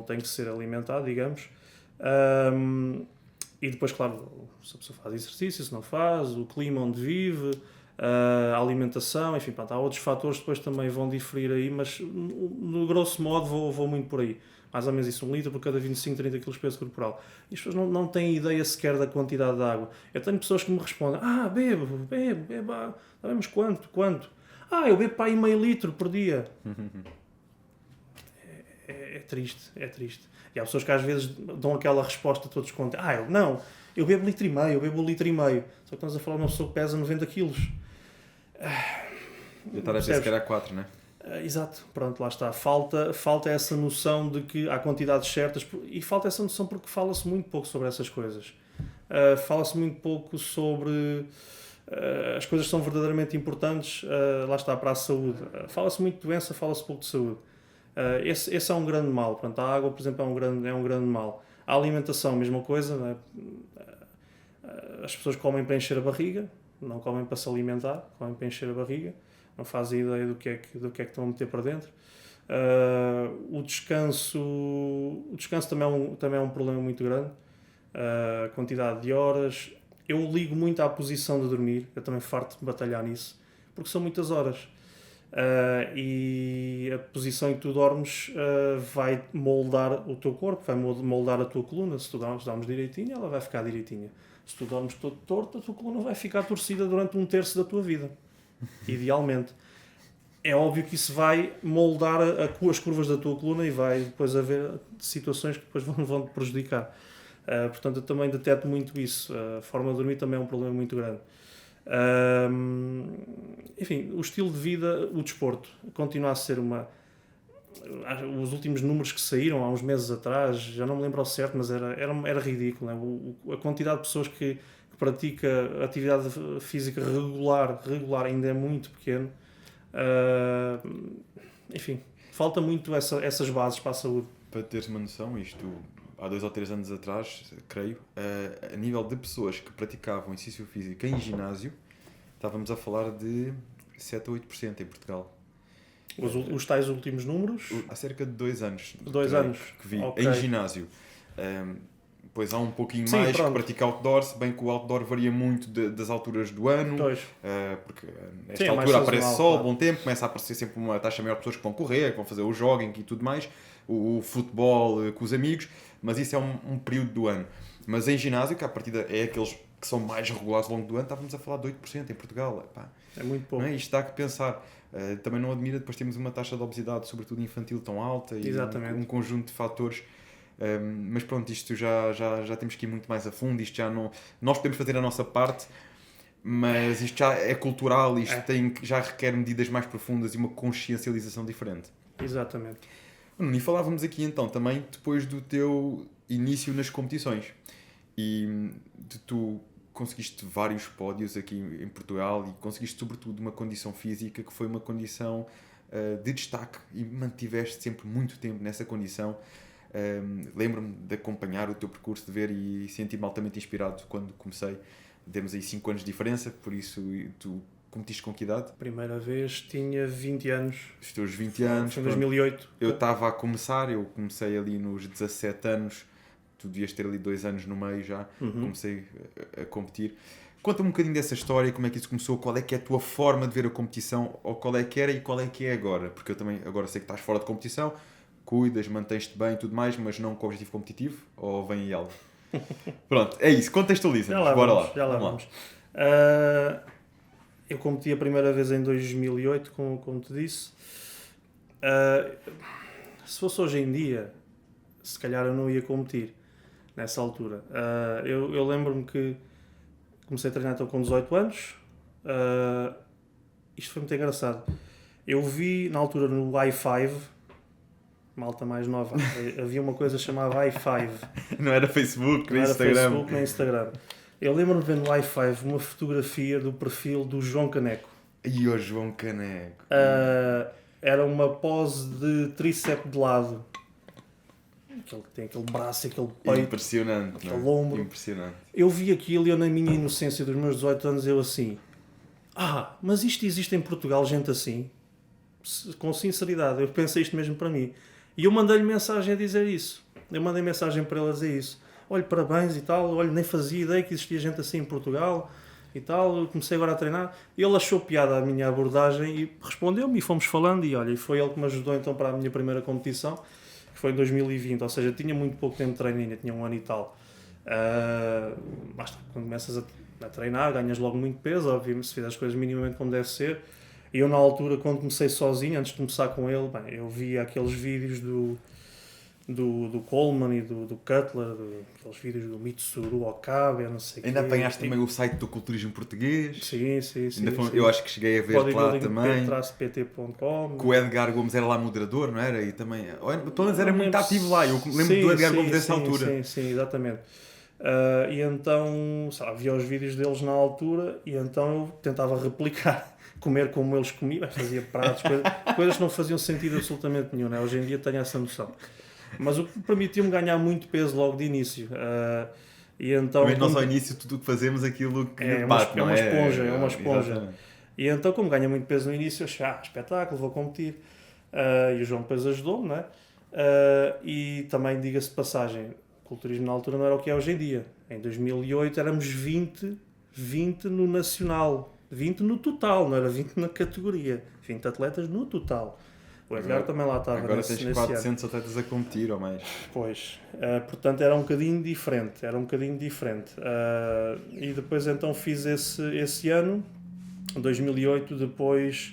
tem que ser alimentado, digamos. E depois, claro, se a pessoa faz exercício, se não faz, o clima onde vive, a alimentação, enfim, pronto, há outros fatores que depois também vão diferir aí, mas no grosso modo vou muito por aí. Mais ou menos isso, 1 litro por cada 25, 30 kg de peso corporal. E as pessoas não têm ideia sequer da quantidade de água. Eu tenho pessoas que me respondem, bebo, sabemos quanto? Eu bebo para aí meio litro por dia. É triste. E há pessoas que às vezes dão aquela resposta todos contra. Eu bebo 1,5 litro. Só que estamos a falar de uma pessoa que pesa 90 kg. Já estar a ver se calhar 4, não é? Exato, pronto, lá está. Falta essa noção de que há quantidades certas e falta essa noção porque fala-se muito pouco sobre essas coisas. Fala-se muito pouco sobre as coisas que são verdadeiramente importantes, lá está, para a saúde. Fala-se muito de doença, fala-se pouco de saúde. Esse é um grande mal. Portanto, a água, por exemplo, é um grande mal. A alimentação, mesma coisa, não é? As pessoas comem para encher a barriga, não comem para se alimentar, comem para encher a barriga, não fazem ideia do que é que estão a meter para dentro. O descanso também é um problema muito grande. A quantidade de horas. Eu ligo muito à posição de dormir, eu também farto de batalhar nisso, porque são muitas horas. E a posição em que tu dormes vai moldar o teu corpo, vai moldar a tua coluna. Se tu dormes direitinho, ela vai ficar direitinha. Se tu dormes todo torto, a tua coluna vai ficar torcida durante 1/3 da tua vida. Idealmente. É óbvio que isso vai moldar as curvas da tua coluna e vai depois haver situações que depois vão te prejudicar. Portanto, eu também deteto muito isso. A forma de dormir também é um problema muito grande. Enfim, o estilo de vida, o desporto, continua a ser os últimos números que saíram há uns meses atrás, já não me lembro ao certo, mas era ridículo, né? A quantidade de pessoas que pratica atividade física regular ainda é muito pequeno. Enfim, falta muito essas bases para a saúde. Para teres uma noção, isto há 2 ou 3 anos atrás, creio, a nível de pessoas que praticavam exercício físico em ginásio, estávamos a falar de 7 ou 8% em Portugal. Os tais últimos números? Há cerca de 2 anos. 2 anos. Que vi, okay. Em ginásio. Pois há um pouquinho mais que pratica outdoor, se bem que o outdoor varia muito das alturas do ano, porque nesta altura aparece sol, bom tempo, começa a aparecer sempre uma taxa maior de pessoas que vão correr, que vão fazer o jogging e tudo mais, o futebol com os amigos, mas isso é um período do ano. Mas em ginásio, que à partida é aqueles que são mais regulares ao longo do ano, estávamos a falar de 8% em Portugal. É muito pouco. Não é? Isto dá que pensar. Também não admira, depois temos uma taxa de obesidade, sobretudo infantil, tão alta e um conjunto de fatores. Mas pronto, isto já temos que ir muito mais a fundo. Isto já não, nós podemos fazer a nossa parte, mas isto já é cultural, isto já requer medidas mais profundas e uma consciencialização diferente. Exatamente. E falávamos aqui então também depois do teu início nas competições e tu conseguiste vários pódios aqui em Portugal e conseguiste sobretudo uma condição física que foi uma condição de destaque e mantiveste sempre muito tempo nessa condição. Lembro-me de acompanhar o teu percurso, de ver e sentir-me altamente inspirado quando comecei. Temos aí 5 anos de diferença, por isso tu competiste com que idade? Primeira vez tinha 20 anos. Os teus 20 anos. Foi em 2008. Eu estava a começar, eu comecei ali nos 17 anos, tu devias ter ali 2 anos no meio já, comecei a competir. Conta-me um bocadinho dessa história, como é que isso começou, qual é que é a tua forma de ver a competição, ou qual é que era e qual é que é agora, porque eu também agora sei que estás fora de competição, cuidas, mantens-te bem e tudo mais, mas não com objetivo competitivo, ou vem aí algo? Pronto, é isso, contextualiza-nos, bora lá. Já lá vamos. Eu competi a primeira vez em 2008, como te disse. Se fosse hoje em dia, se calhar eu não ia competir nessa altura. Eu lembro-me que comecei a treinar então com 18 anos. Isto foi muito engraçado. Eu vi na altura no i5, malta mais nova, havia uma coisa chamada i5. Não era Facebook, nem Instagram. Não era Facebook, nem Instagram. Eu lembro-me de ver no i5 uma fotografia do perfil do João Caneco. E o João Caneco. Era uma pose de tríceps de lado. Tem aquele braço, aquele peito. Impressionante, aquele ombro. Impressionante. Eu vi aquilo e eu, na minha inocência dos meus 18 anos, eu assim... mas isto existe em Portugal, gente assim? Com sinceridade, eu pensei isto mesmo para mim. E eu mandei-lhe mensagem a dizer isso. Eu mandei mensagem para ele a dizer isso. Olha, parabéns e tal. Olha, nem fazia ideia que existia gente assim em Portugal e tal, eu comecei agora a treinar. Ele achou piada a minha abordagem e respondeu-me e fomos falando e olha, e foi ele que me ajudou então para a minha primeira competição, que foi em 2020, ou seja, tinha muito pouco tempo de treino ainda, tinha 1 ano e tal. Basta, quando começas a treinar, ganhas logo muito peso, obviamente, se fizer as coisas minimamente como deve ser. E eu na altura, quando comecei sozinho, antes de começar com ele, bem, eu via aqueles vídeos do Coleman e do Cutler, aqueles vídeos do Mitsuru Okabe, não sei o quê. Ainda apanhaste também o site do culturismo português. Sim. Eu acho que cheguei a ver lá também. Bodybuilding-pt.com. Que o Edgar Gomes era lá moderador, não era? E também, pelo menos era muito ativo lá. Eu lembro do Edgar Gomes dessa altura. Sim, exatamente. E então, sabe, via os vídeos deles na altura e então eu tentava replicar, comer como eles comiam, fazia pratos, coisas que não faziam sentido absolutamente nenhum, né? Hoje em dia tenho essa noção. Mas o que permitiu-me ganhar muito peso logo de início. E então, mas nós ao início tudo o que fazemos aquilo que bate, é uma esponja, é uma esponja. Exatamente. E então, como ganha muito peso no início, eu achei, espetáculo, vou competir. E o João depois ajudou-me, né? E também, diga-se de passagem, o culturismo na altura não era o que é hoje em dia. Em 2008 éramos 20 no nacional, 20 no total, não era 20 na categoria, 20 atletas no total. O Edgar também lá estava. Agora tens 400 atletas a competir ou mais. Pois, portanto era um bocadinho diferente. E depois então fiz esse ano, 2008, depois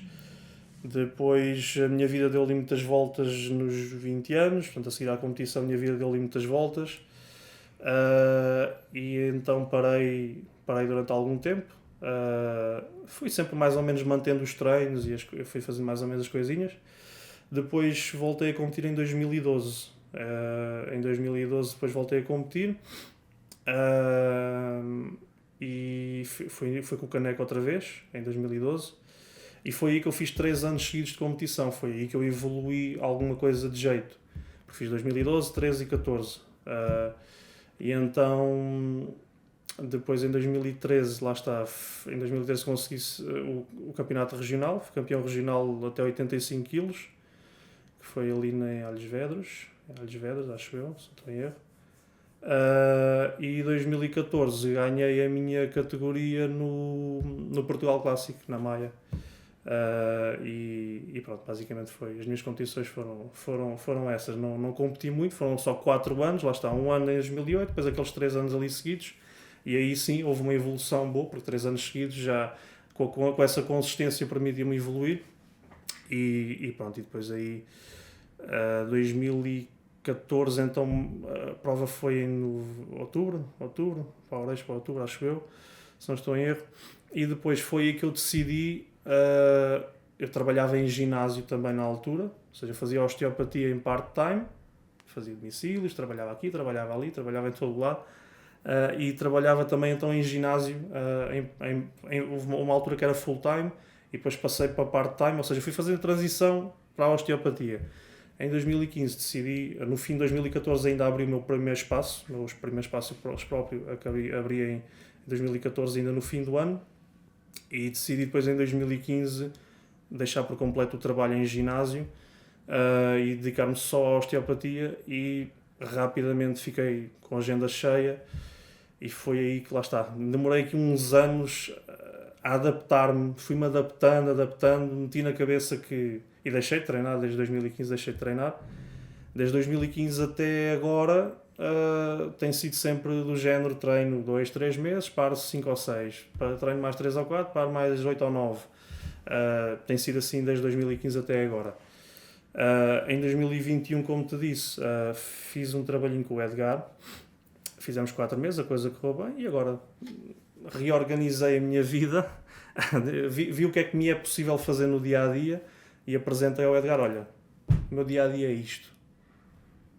a minha vida deu-lhe muitas voltas nos 20 anos, portanto a seguir à competição a minha vida deu-lhe muitas voltas. E então parei durante algum tempo. Fui sempre mais ou menos mantendo os treinos e fui fazendo mais ou menos as coisinhas. Depois voltei a competir em 2012. Em 2012 depois voltei a competir. E fui com o Caneco outra vez, em 2012. E foi aí que eu fiz 3 anos seguidos de competição. Foi aí que eu evoluí alguma coisa de jeito. Porque fiz 2012, 13 e 14. E então, depois em 2013, lá está, em 2013 consegui o campeonato regional. Fui campeão regional até 85 kg. Que foi ali em Alhos Vedros, acho eu, se não estou em erro. E em 2014 ganhei a minha categoria no Portugal Clássico, na Maia. E pronto, basicamente foi. As minhas competições foram essas. Não competi muito, foram só 4 anos, lá está, 1 ano em 2008, depois aqueles 3 anos ali seguidos. E aí sim houve uma evolução boa, porque 3 anos seguidos já com essa consistência permitiu-me evoluir. E pronto, e depois aí 2014 então a prova foi em outubro, para outubro, acho eu, se não estou em erro, e depois foi aí que eu decidi. Eu trabalhava em ginásio também na altura, ou seja, fazia osteopatia em part-time, fazia domicílios, trabalhava aqui, trabalhava ali, trabalhava em todo lado. E trabalhava também então em ginásio, houve uma altura que era full-time e depois passei para part-time, ou seja, fui fazendo transição para a osteopatia. Em 2015 decidi, no fim de 2014 ainda abri o meu primeiro espaço próprio, abri em 2014 ainda no fim do ano, e decidi depois em 2015 deixar por completo o trabalho em ginásio e dedicar-me só à osteopatia, e rapidamente fiquei com a agenda cheia. E foi aí que lá está. Demorei aqui uns anos a adaptar-me, fui-me adaptando, meti na cabeça que... E deixei de treinar, desde 2015 deixei de treinar. Desde 2015 até agora tem sido sempre do género treino 2, 3 meses, paro 5 ou 6. Treino mais 3 ou 4, paro mais 8 ou 9. Tem sido assim desde 2015 até agora. Em 2021, como te disse, fiz um trabalhinho com o Edgar. Fizemos 4 meses, a coisa correu bem, e agora reorganizei a minha vida, vi o que é que me é possível fazer no dia-a-dia e apresentei ao Edgar, olha, o meu dia-a-dia é isto,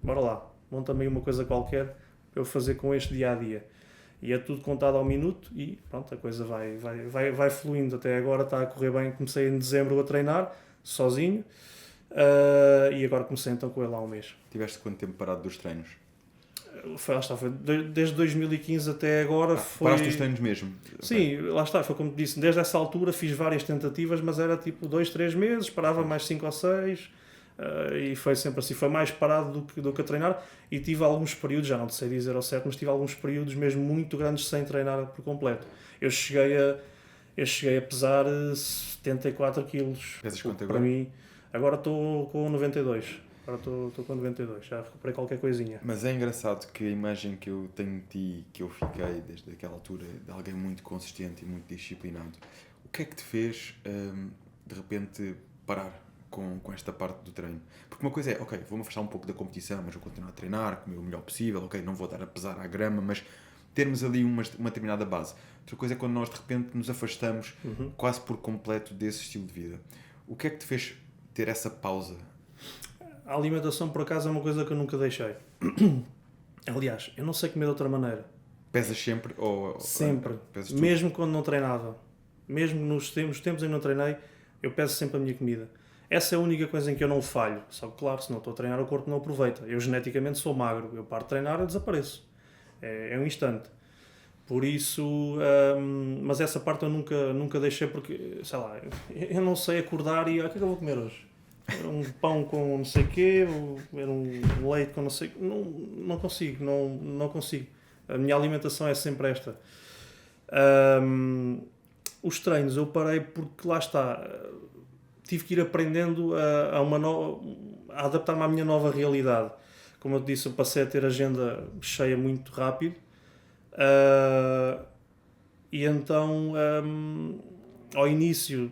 bora lá, monta-me uma coisa qualquer para eu fazer com este dia-a-dia. E é tudo contado ao minuto e pronto, a coisa vai fluindo. Até agora está a correr bem. Comecei em dezembro a treinar, sozinho, e agora comecei então com ele há um mês. Tiveste quanto tempo parado dos treinos? Foi desde 2015 até agora. Paraste os treinos mesmo? Sim, lá está, foi como te disse, desde essa altura fiz várias tentativas, mas era tipo 2, 3 meses, parava mais 5 ou 6, e foi sempre assim, foi mais parado do que a treinar, e tive alguns períodos, já não sei dizer ao certo, mas tive alguns períodos mesmo muito grandes sem treinar por completo. Eu cheguei a pesar 74 quilos. Pesas quanto para agora? mim, agora estou com 92. Agora estou com 92, já recuperei qualquer coisinha. Mas é engraçado que a imagem que eu tenho de ti, que eu fiquei desde aquela altura, de alguém muito consistente e muito disciplinado, o que é que te fez, de repente, parar com esta parte do treino? Porque uma coisa é, ok, vou-me afastar um pouco da competição, mas vou continuar a treinar, comer o melhor possível, ok, não vou estar a pesar à grama, mas termos ali uma determinada base. Outra coisa é quando nós, de repente, nos afastamos quase por completo desse estilo de vida. O que é que te fez ter essa pausa? A alimentação, por acaso, é uma coisa que eu nunca deixei. Aliás, eu não sei comer de outra maneira. Pesas sempre? Sempre. Pesas tudo? Mesmo quando não treinava. Mesmo nos tempos em que não treinei, eu peso sempre a minha comida. Essa é a única coisa em que eu não falho. Só que, claro, se não estou a treinar, o corpo não aproveita. Eu geneticamente sou magro. Eu paro de treinar, eu desapareço. É um instante. Por isso, mas essa parte eu nunca deixei porque, sei lá, eu não sei acordar e o que é que eu vou comer hoje? Era um pão com não sei o quê, era um leite com não sei o quê. Não consigo, não consigo. A minha alimentação é sempre esta. Os treinos eu parei porque lá está, tive que ir aprendendo a adaptar-me à minha nova realidade. Como eu te disse, eu passei a ter agenda cheia muito rápido. E então, ao início,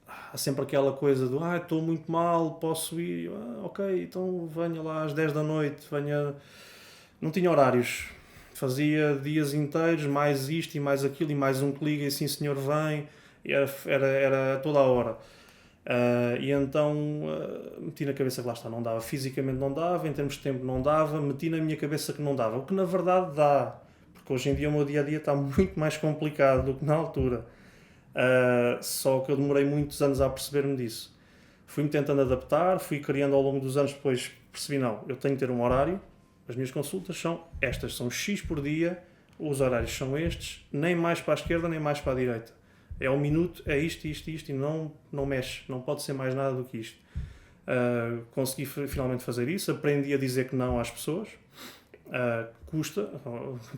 há sempre aquela coisa do estou muito mal, posso ir, ok, então venha lá às 10 da noite, venha. Não tinha horários, fazia dias inteiros, mais isto e mais aquilo, e mais um que liga e sim senhor vem, e era toda a hora. E então meti na cabeça que lá está, não dava, fisicamente não dava, em termos de tempo não dava, meti na minha cabeça que não dava, o que na verdade dá, porque hoje em dia o meu dia a dia está muito mais complicado do que na altura. Só que eu demorei muitos anos a perceber-me disso. Fui-me tentando adaptar, fui criando ao longo dos anos, depois percebi, não, eu tenho que ter um horário, as minhas consultas são estas, são X por dia, os horários são estes, nem mais para a esquerda, nem mais para a direita. É um minuto, é isto e não mexe, não pode ser mais nada do que isto. Consegui finalmente fazer isso, aprendi a dizer que não às pessoas, custa,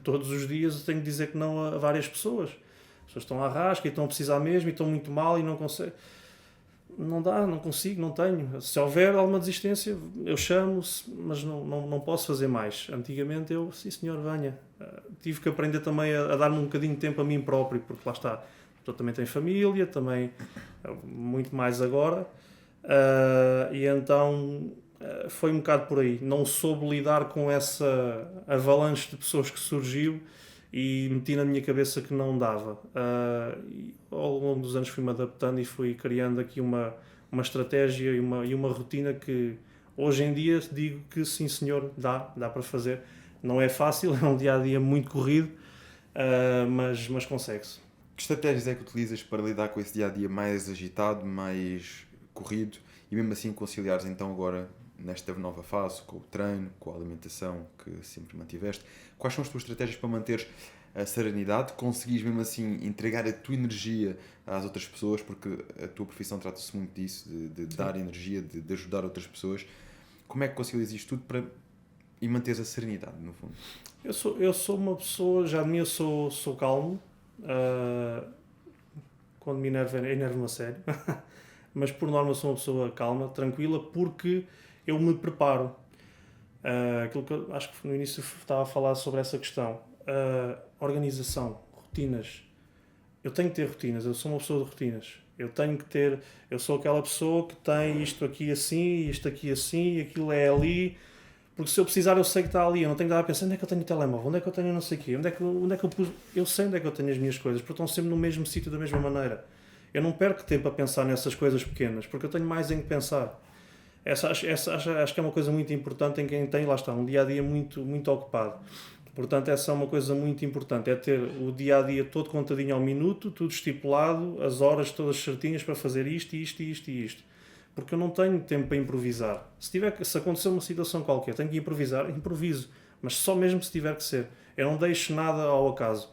todos os dias eu tenho que dizer que não a várias pessoas. As pessoas estão à rasca e estão a precisar mesmo e estão muito mal e não conseguem. Não dá, não consigo, não tenho. Se houver alguma desistência, eu chamo, mas não posso fazer mais. Antigamente eu, sim senhor, venha. Tive que aprender também a dar-me um bocadinho de tempo a mim próprio, porque lá está, eu também tenho família, também muito mais agora, e então foi um bocado por aí. Não soube lidar com essa avalanche de pessoas que surgiu e meti na minha cabeça que não dava. E ao longo dos anos fui-me adaptando e fui criando aqui uma estratégia e uma rotina que hoje em dia digo que sim senhor, dá para fazer. Não é fácil, é um dia-a-dia muito corrido, mas consegue-se. Que estratégias é que utilizas para lidar com esse dia-a-dia mais agitado, mais corrido e mesmo assim conciliares então agora nesta nova fase com o treino, com a alimentação que sempre mantiveste? Quais são as tuas estratégias para manteres a serenidade? Conseguires mesmo assim entregar a tua energia às outras pessoas, porque a tua profissão trata-se muito disso, de dar energia, de ajudar outras pessoas. Como é que concilias isto tudo e manteres a serenidade, no fundo? Eu sou uma pessoa, já de mim eu sou calmo. Quando me enervo-me a sério. Mas por norma sou uma pessoa calma, tranquila, porque eu me preparo. Aquilo que eu acho que no início estava a falar sobre essa questão. Organização, rotinas. Eu tenho que ter rotinas, eu sou uma pessoa de rotinas. Eu sou aquela pessoa que tem isto aqui assim, isto aqui assim, aquilo é ali. Porque se eu precisar, eu sei que está ali. Eu não tenho que estar a pensar onde é que eu tenho o telemóvel, onde é que eu tenho não sei o quê, onde é que eu pus. Eu sei onde é que eu tenho as minhas coisas, porque estão sempre no mesmo sítio da mesma maneira. Eu não perco tempo a pensar nessas coisas pequenas, porque eu tenho mais em que pensar. Acho que é uma coisa muito importante em quem tem, lá está, um dia-a-dia muito, muito ocupado. Portanto, essa é uma coisa muito importante, é ter o dia-a-dia todo contadinho ao minuto, tudo estipulado, as horas todas certinhas para fazer isto, isto, isto e isto. Porque eu não tenho tempo para improvisar. Se acontecer uma situação qualquer, tenho que improvisar, improviso. Mas só mesmo se tiver que ser. Eu não deixo nada ao acaso.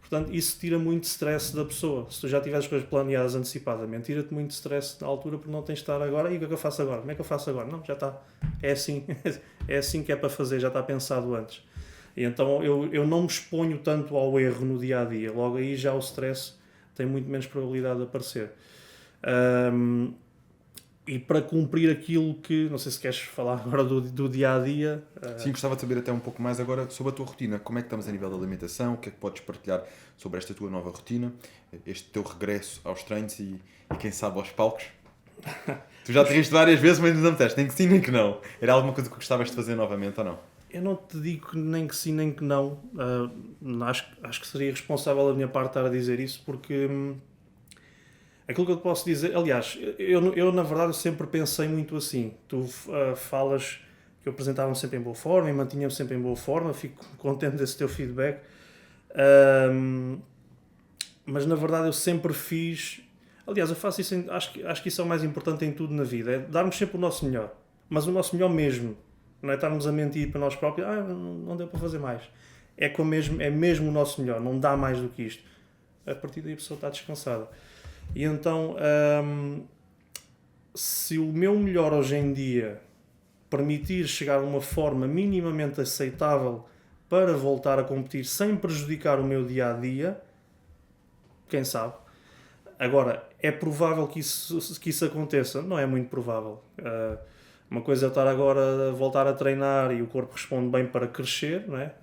Portanto, isso tira muito stress da pessoa. Se tu já tiveres as coisas planeadas antecipadamente, tira-te muito stress na altura porque não tens de estar agora. E o que é que eu faço agora? Como é que eu faço agora? Não, já está. É assim. É assim que é para fazer, já está pensado antes. E então eu não me exponho tanto ao erro no dia a dia. Logo aí já o stress tem muito menos probabilidade de aparecer. E para cumprir aquilo que, não sei se queres falar agora do dia a dia. Sim, gostava de saber até um pouco mais agora sobre a tua rotina. Como é que estamos a nível da alimentação? O que é que podes partilhar sobre esta tua nova rotina? Este teu regresso aos treinos e quem sabe aos palcos? Tu já te riste várias vezes, mas não me disseste nem que sim nem que não. Era alguma coisa que gostavas de fazer novamente ou não? Eu não te digo nem que sim nem que não. Acho que seria responsável da minha parte estar a dizer isso, porque aquilo que eu te posso dizer... Aliás, eu na verdade sempre pensei muito assim. Tu falas que eu apresentava-me sempre em boa forma e mantinha-me sempre em boa forma. Fico contente desse teu feedback. Mas na verdade eu sempre fiz... Aliás, eu faço isso... Acho que isso é o mais importante em tudo na vida. É darmos sempre o nosso melhor. Mas o nosso melhor mesmo. Não é estarmos a mentir para nós próprios, não deu para fazer mais. É mesmo o nosso melhor, não dá mais do que isto. A partir daí a pessoa está descansada. E então, se o meu melhor hoje em dia permitir chegar a uma forma minimamente aceitável para voltar a competir sem prejudicar o meu dia-a-dia, quem sabe? Agora, é provável que isso aconteça? Não é muito provável. Uma coisa é estar agora a voltar a treinar e o corpo responde bem para crescer, não é?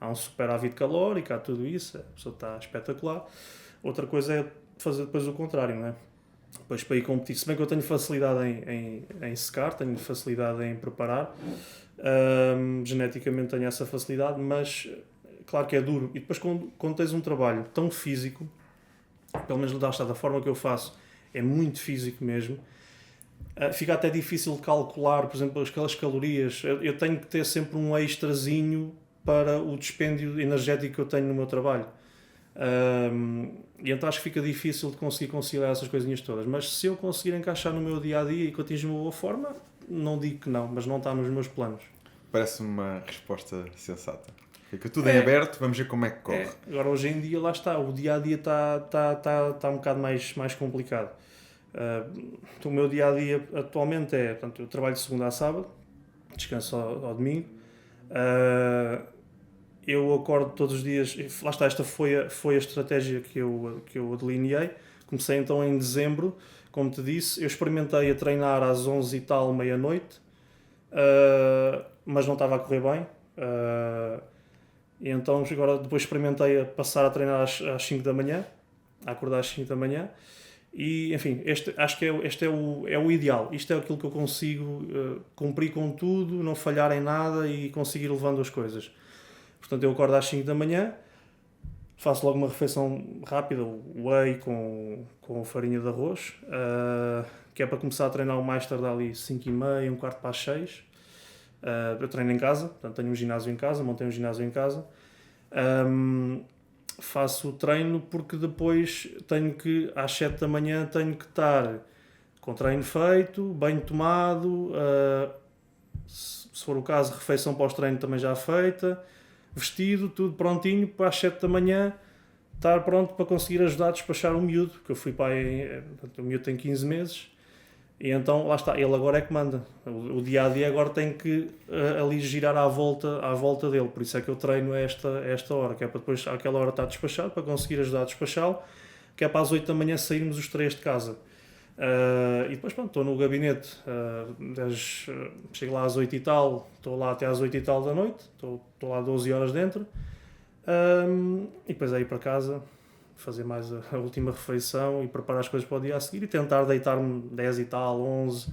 Há um superávit calórico, há tudo isso, a pessoa está espetacular. Outra coisa é fazer depois o contrário, não é? Depois para ir competir, se bem que eu tenho facilidade em secar, tenho facilidade em preparar, geneticamente tenho essa facilidade, mas claro que é duro. E depois quando tens um trabalho tão físico, pelo menos da forma que eu faço, é muito físico mesmo, fica até difícil de calcular, por exemplo, aquelas calorias. Eu tenho que ter sempre um extrazinho para o dispêndio energético que eu tenho no meu trabalho. E então acho que fica difícil de conseguir conciliar essas coisinhas todas. Mas se eu conseguir encaixar no meu dia-a-dia e que eu atinja uma boa forma, não digo que não, mas não está nos meus planos. Parece-me uma resposta sensata. Fica tudo em aberto, vamos ver como é que corre. Agora hoje em dia, lá está, o dia-a-dia está um bocado mais complicado. O meu dia-a-dia atualmente portanto, eu trabalho de segunda a sábado, descanso ao domingo. Eu acordo todos os dias, lá está, esta foi a estratégia que eu delineei. Comecei então em dezembro, como te disse, eu experimentei a treinar às 11 e tal, meia-noite, mas não estava a correr bem. E então agora depois experimentei a passar a treinar às 5 da manhã, a acordar às 5 da manhã. E, enfim, acho que este é o ideal. Isto é aquilo que eu consigo cumprir com tudo, não falhar em nada e conseguir levando as coisas. Portanto, eu acordo às 5 da manhã, faço logo uma refeição rápida, whey com farinha de arroz, que é para começar a treinar o mais tardar ali 5h30, um quarto para as 6. Eu treino em casa, portanto tenho um ginásio em casa, montei um ginásio em casa. Faço o treino porque depois às 7 da manhã tenho que estar com o treino feito, banho tomado, se for o caso, refeição pós-treino também já feita, vestido, tudo prontinho, para às 7 da manhã estar pronto para conseguir ajudar a despachar o miúdo, porque eu fui pai, o miúdo tem 15 meses, e então lá está, ele agora é que manda. O dia-a-dia agora tem que ali girar à volta dele, por isso é que eu treino a esta hora, que é para depois àquela hora estar despachado, para conseguir ajudar a despachá-lo, que é para às 8 da manhã sairmos os 3 de casa. E depois pronto, estou no gabinete, chego lá às 8 e tal, estou lá até às 8 e tal da noite, estou lá 12 horas dentro, e depois é ir para casa, fazer mais a última refeição e preparar as coisas para o dia a seguir e tentar deitar-me 10 e tal, 11.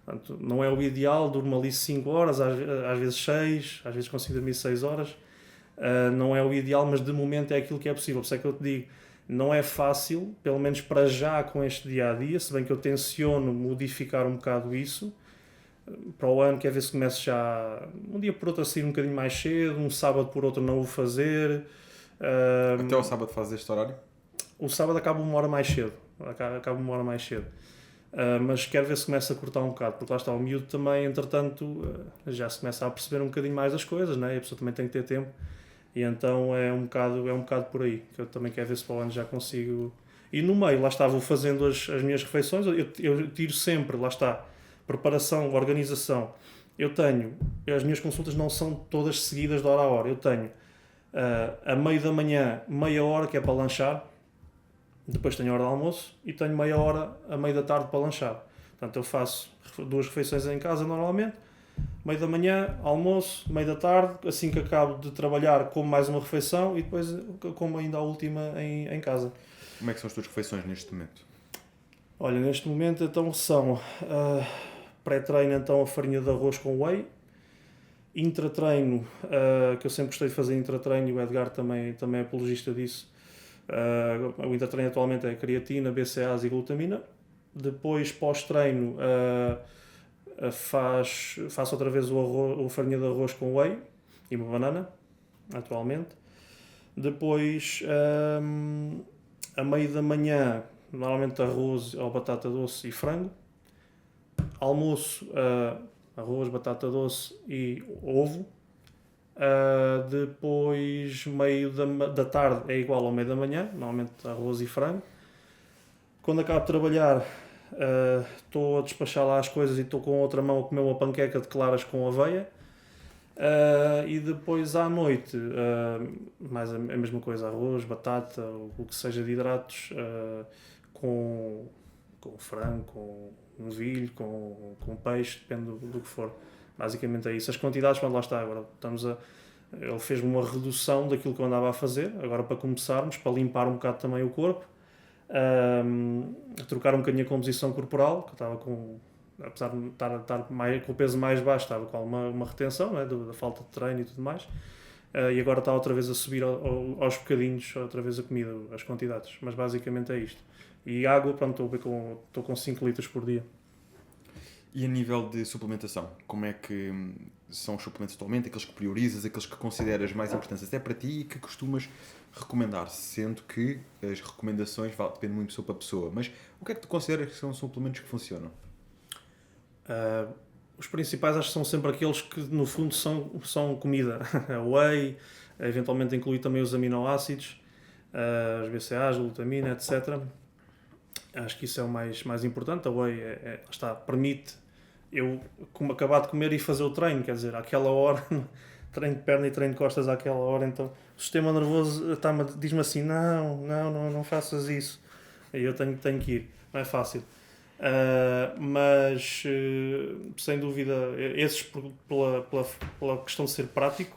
Portanto, não é o ideal, durmo ali 5 horas, às vezes 6, às vezes consigo dormir 6 horas. Não é o ideal, mas de momento é aquilo que é possível. Por isso é que eu te digo, não é fácil, pelo menos para já com este dia-a-dia, se bem que eu tenciono modificar um bocado isso. Para o ano, quer ver se começo já um dia por outro a sair um bocadinho mais cedo, um sábado por outro não o fazer. Até ao sábado fazes este horário? O sábado acaba uma hora mais cedo. Mas quero ver se começa a cortar um bocado, porque lá está, o miúdo também, entretanto, já se começa a perceber um bocadinho mais das coisas, né? E a pessoa também tem que ter tempo. E então é um bocado por aí, que eu também quero ver se para o ano já consigo. E no meio, lá está, vou fazendo as minhas refeições, eu tiro sempre, lá está, preparação, organização. Eu tenho, as minhas consultas não são todas seguidas de hora a hora, eu tenho a meio da manhã, meia hora que é para lanchar, depois tenho a hora de almoço e tenho meia hora a meio da tarde para lanchar. Portanto, eu faço 2 refeições em casa normalmente, meio da manhã, almoço, meio da tarde, assim que acabo de trabalhar como mais uma refeição e depois como ainda a última em casa. Como é que são as tuas refeições neste momento? Olha, neste momento então são pré-treino, então a farinha de arroz com whey, intratreino, que eu sempre gostei de fazer intratreino e o Edgar também é apologista disso. O intratreino atualmente é creatina, BCAAs e glutamina. Depois, pós-treino, faço outra vez a farinha de arroz com whey e uma banana, atualmente. Depois, a meio da manhã, normalmente arroz ou batata doce e frango. Almoço, arroz, batata doce e ovo. Depois, meio da tarde é igual ao meio da manhã, normalmente arroz e frango. Quando acabo de trabalhar, estou a despachar lá as coisas e estou com a outra mão a comer uma panqueca de claras com aveia. E depois à noite, mais a mesma coisa, arroz, batata, o que seja de hidratos, com frango, com novilho, com peixe, depende do que for. Basicamente é isso. As quantidades, quando lá está agora, ele fez-me uma redução daquilo que eu andava a fazer, agora para começarmos, para limpar um bocado também o corpo, trocar um bocadinho a composição corporal, que eu estava apesar de estar com o peso mais baixo, estava com uma retenção, né, da falta de treino e tudo mais, e agora está outra vez a subir aos bocadinhos, outra vez a comida, as quantidades, mas basicamente é isto. E água, pronto, estou com 5 litros por dia. E a nível de suplementação, como é que são os suplementos atualmente, aqueles que priorizas, aqueles que consideras mais importantes até para ti e que costumas recomendar, sendo que as recomendações dependem muito de pessoa para pessoa, mas o que é que tu consideras que são suplementos que funcionam? Os principais acho que são sempre aqueles que no fundo são comida, a whey, eventualmente incluir também os aminoácidos, as BCAAs, glutamina, etc. Acho que isso é o mais importante. A whey permite eu acabar de comer e fazer o treino, quer dizer, àquela hora, treino de perna e treino de costas àquela hora, então o sistema nervoso diz-me assim, não faças isso, e eu tenho que ir, não é fácil. Mas sem dúvida, esses pela questão de ser prático,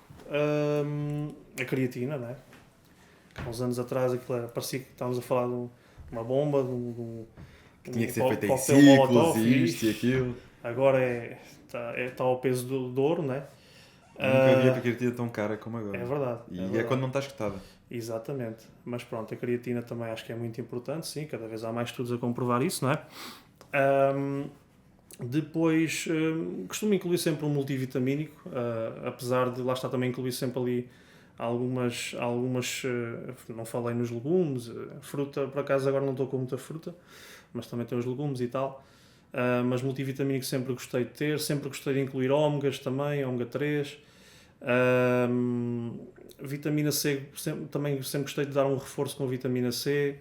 a creatina, não é? Há uns anos atrás parecia que estávamos a falar de uma bomba, que tinha que ser feita em ciclos e isto e aquilo. Agora está ao peso do ouro, não é? Nunca havia a creatina tão cara como agora. É verdade. E é quando não está escutada. Exatamente. Mas pronto, a creatina também acho que é muito importante, sim, cada vez há mais estudos a comprovar isso, não é? Depois, costumo incluir sempre um multivitamínico, apesar de lá está também incluir sempre ali algumas não falei nos legumes, fruta, por acaso agora não estou com muita fruta, mas também tem os legumes e tal. Mas multivitamínico sempre gostei de ter, sempre gostei de incluir ômegas também, ômega 3. Vitamina C, também sempre gostei de dar um reforço com vitamina C.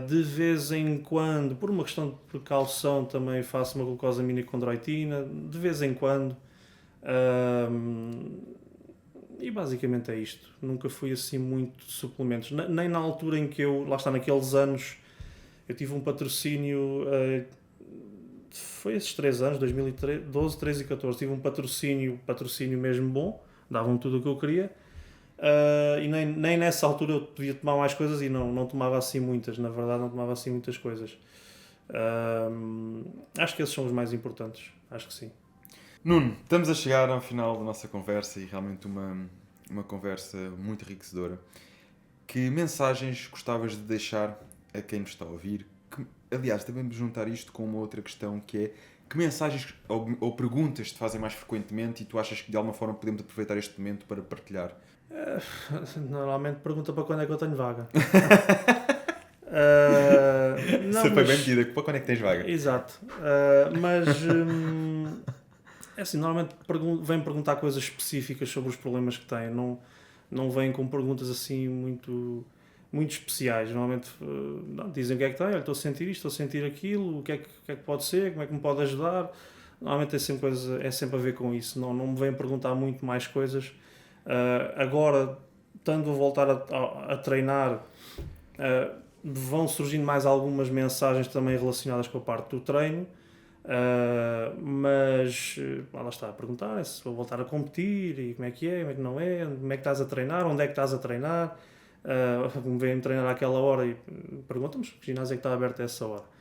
De vez em quando, por uma questão de precaução, também faço uma glucosamina-condroitina, de vez em quando. E basicamente é isto. Nunca fui assim muito de suplementos. Nem na altura em que lá está, naqueles anos, eu tive um patrocínio... foi esses 3 anos, 2012, 13 e 14, tive um patrocínio mesmo bom, davam tudo o que eu queria, e nem nessa altura eu devia tomar mais coisas e não tomava assim muitas, na verdade não tomava assim muitas coisas. Acho que esses são os mais importantes, acho que sim. Nuno, estamos a chegar ao final da nossa conversa e realmente uma conversa muito enriquecedora. Que mensagens gostavas de deixar a quem nos está a ouvir? Aliás, devemos juntar isto com uma outra questão que é que mensagens ou perguntas te fazem mais frequentemente e tu achas que de alguma forma podemos aproveitar este momento para partilhar? Normalmente pergunta para quando é que eu tenho vaga. Você foi bem medida, para quando é que tens vaga? Exato. Mas é assim, normalmente vem perguntar coisas específicas sobre os problemas que têm. não vêm com perguntas assim muito especiais. Normalmente dizem o que é que tem, olha, estou a sentir isto, estou a sentir aquilo, o que é que pode ser, como é que me pode ajudar. Normalmente é sempre a ver com isso, não me vêm perguntar muito mais coisas. Agora, estando a voltar a treinar, vão surgindo mais algumas mensagens também relacionadas com a parte do treino. Mas lá está a perguntar se vou voltar a competir e como é que não é, como é que estás a treinar, onde é que estás a treinar. Vêm-me treinar àquela hora e perguntam-me que ginásio é que está aberto a essa hora.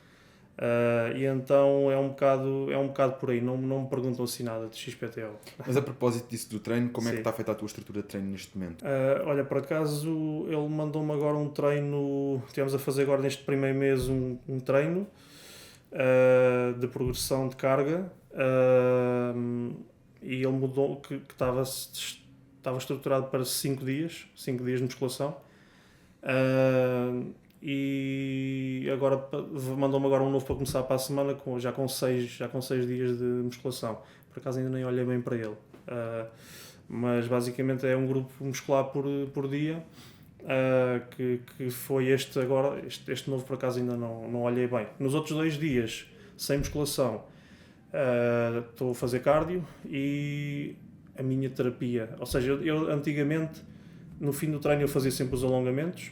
E então é um bocado por aí, não me perguntam assim nada de XPTO. Mas a propósito disso do treino, como é que Sim. está feita a tua estrutura de treino neste momento? Olha, por acaso ele mandou-me agora um treino, tivemos a fazer agora neste primeiro mês um treino de progressão de carga, e ele mudou que estava estruturado para 5 dias de musculação. E agora mandou-me agora um novo para começar para a semana já com 6 dias de musculação. Por acaso ainda nem olhei bem para ele, mas basicamente é um grupo muscular por dia, que foi este agora, este novo por acaso ainda não olhei bem. Nos outros 2 dias sem musculação estou a fazer cardio e a minha terapia, ou seja, eu antigamente no fim do treino eu fazia sempre os alongamentos.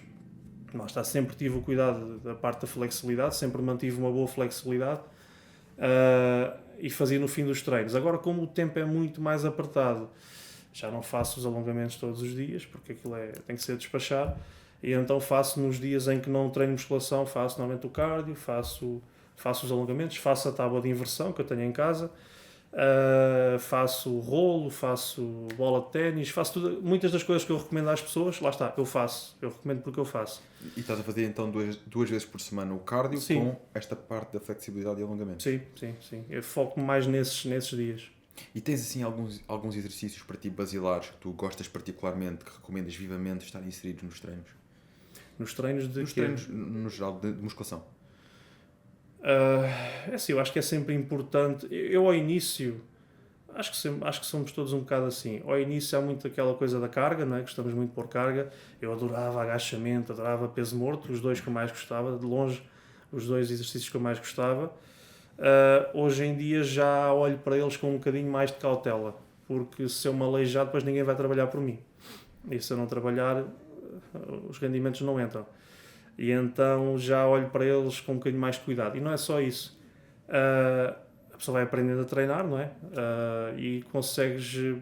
Mas sempre tive o cuidado da parte da flexibilidade, sempre mantive uma boa flexibilidade, e fazia no fim dos treinos. Agora, como o tempo é muito mais apertado, já não faço os alongamentos todos os dias, porque aquilo tem que ser despachado, e então faço nos dias em que não treino musculação, faço normalmente o cardio, faço os alongamentos, faço a tábua de inversão que eu tenho em casa, faço rolo, faço bola de ténis, faço tudo, muitas das coisas que eu recomendo às pessoas, lá está, eu recomendo porque eu faço. E estás a fazer então duas vezes por semana o cardio? Sim. Com esta parte da flexibilidade e alongamento? Sim. Eu foco mais nesses dias. E tens assim alguns exercícios para ti basilares que tu gostas particularmente, que recomendas vivamente estarem inseridos nos treinos? Nos treinos de Nos treinos, no geral, de musculação? É assim, eu acho que é sempre importante. Eu ao início, acho que somos todos um bocado assim. Ao início há muito aquela coisa da carga, não é? Gostamos muito de pôr carga. Eu adorava agachamento, adorava peso morto, os 2 que eu mais gostava, de longe, os 2 exercícios que eu mais gostava. Hoje em dia já olho para eles com um bocadinho mais de cautela, porque se eu me aleijar, depois ninguém vai trabalhar por mim. E se eu não trabalhar, os rendimentos não entram. E então já olho para eles com um bocadinho mais de cuidado. E não é só isso. A pessoa vai aprendendo a treinar, não é? E consegues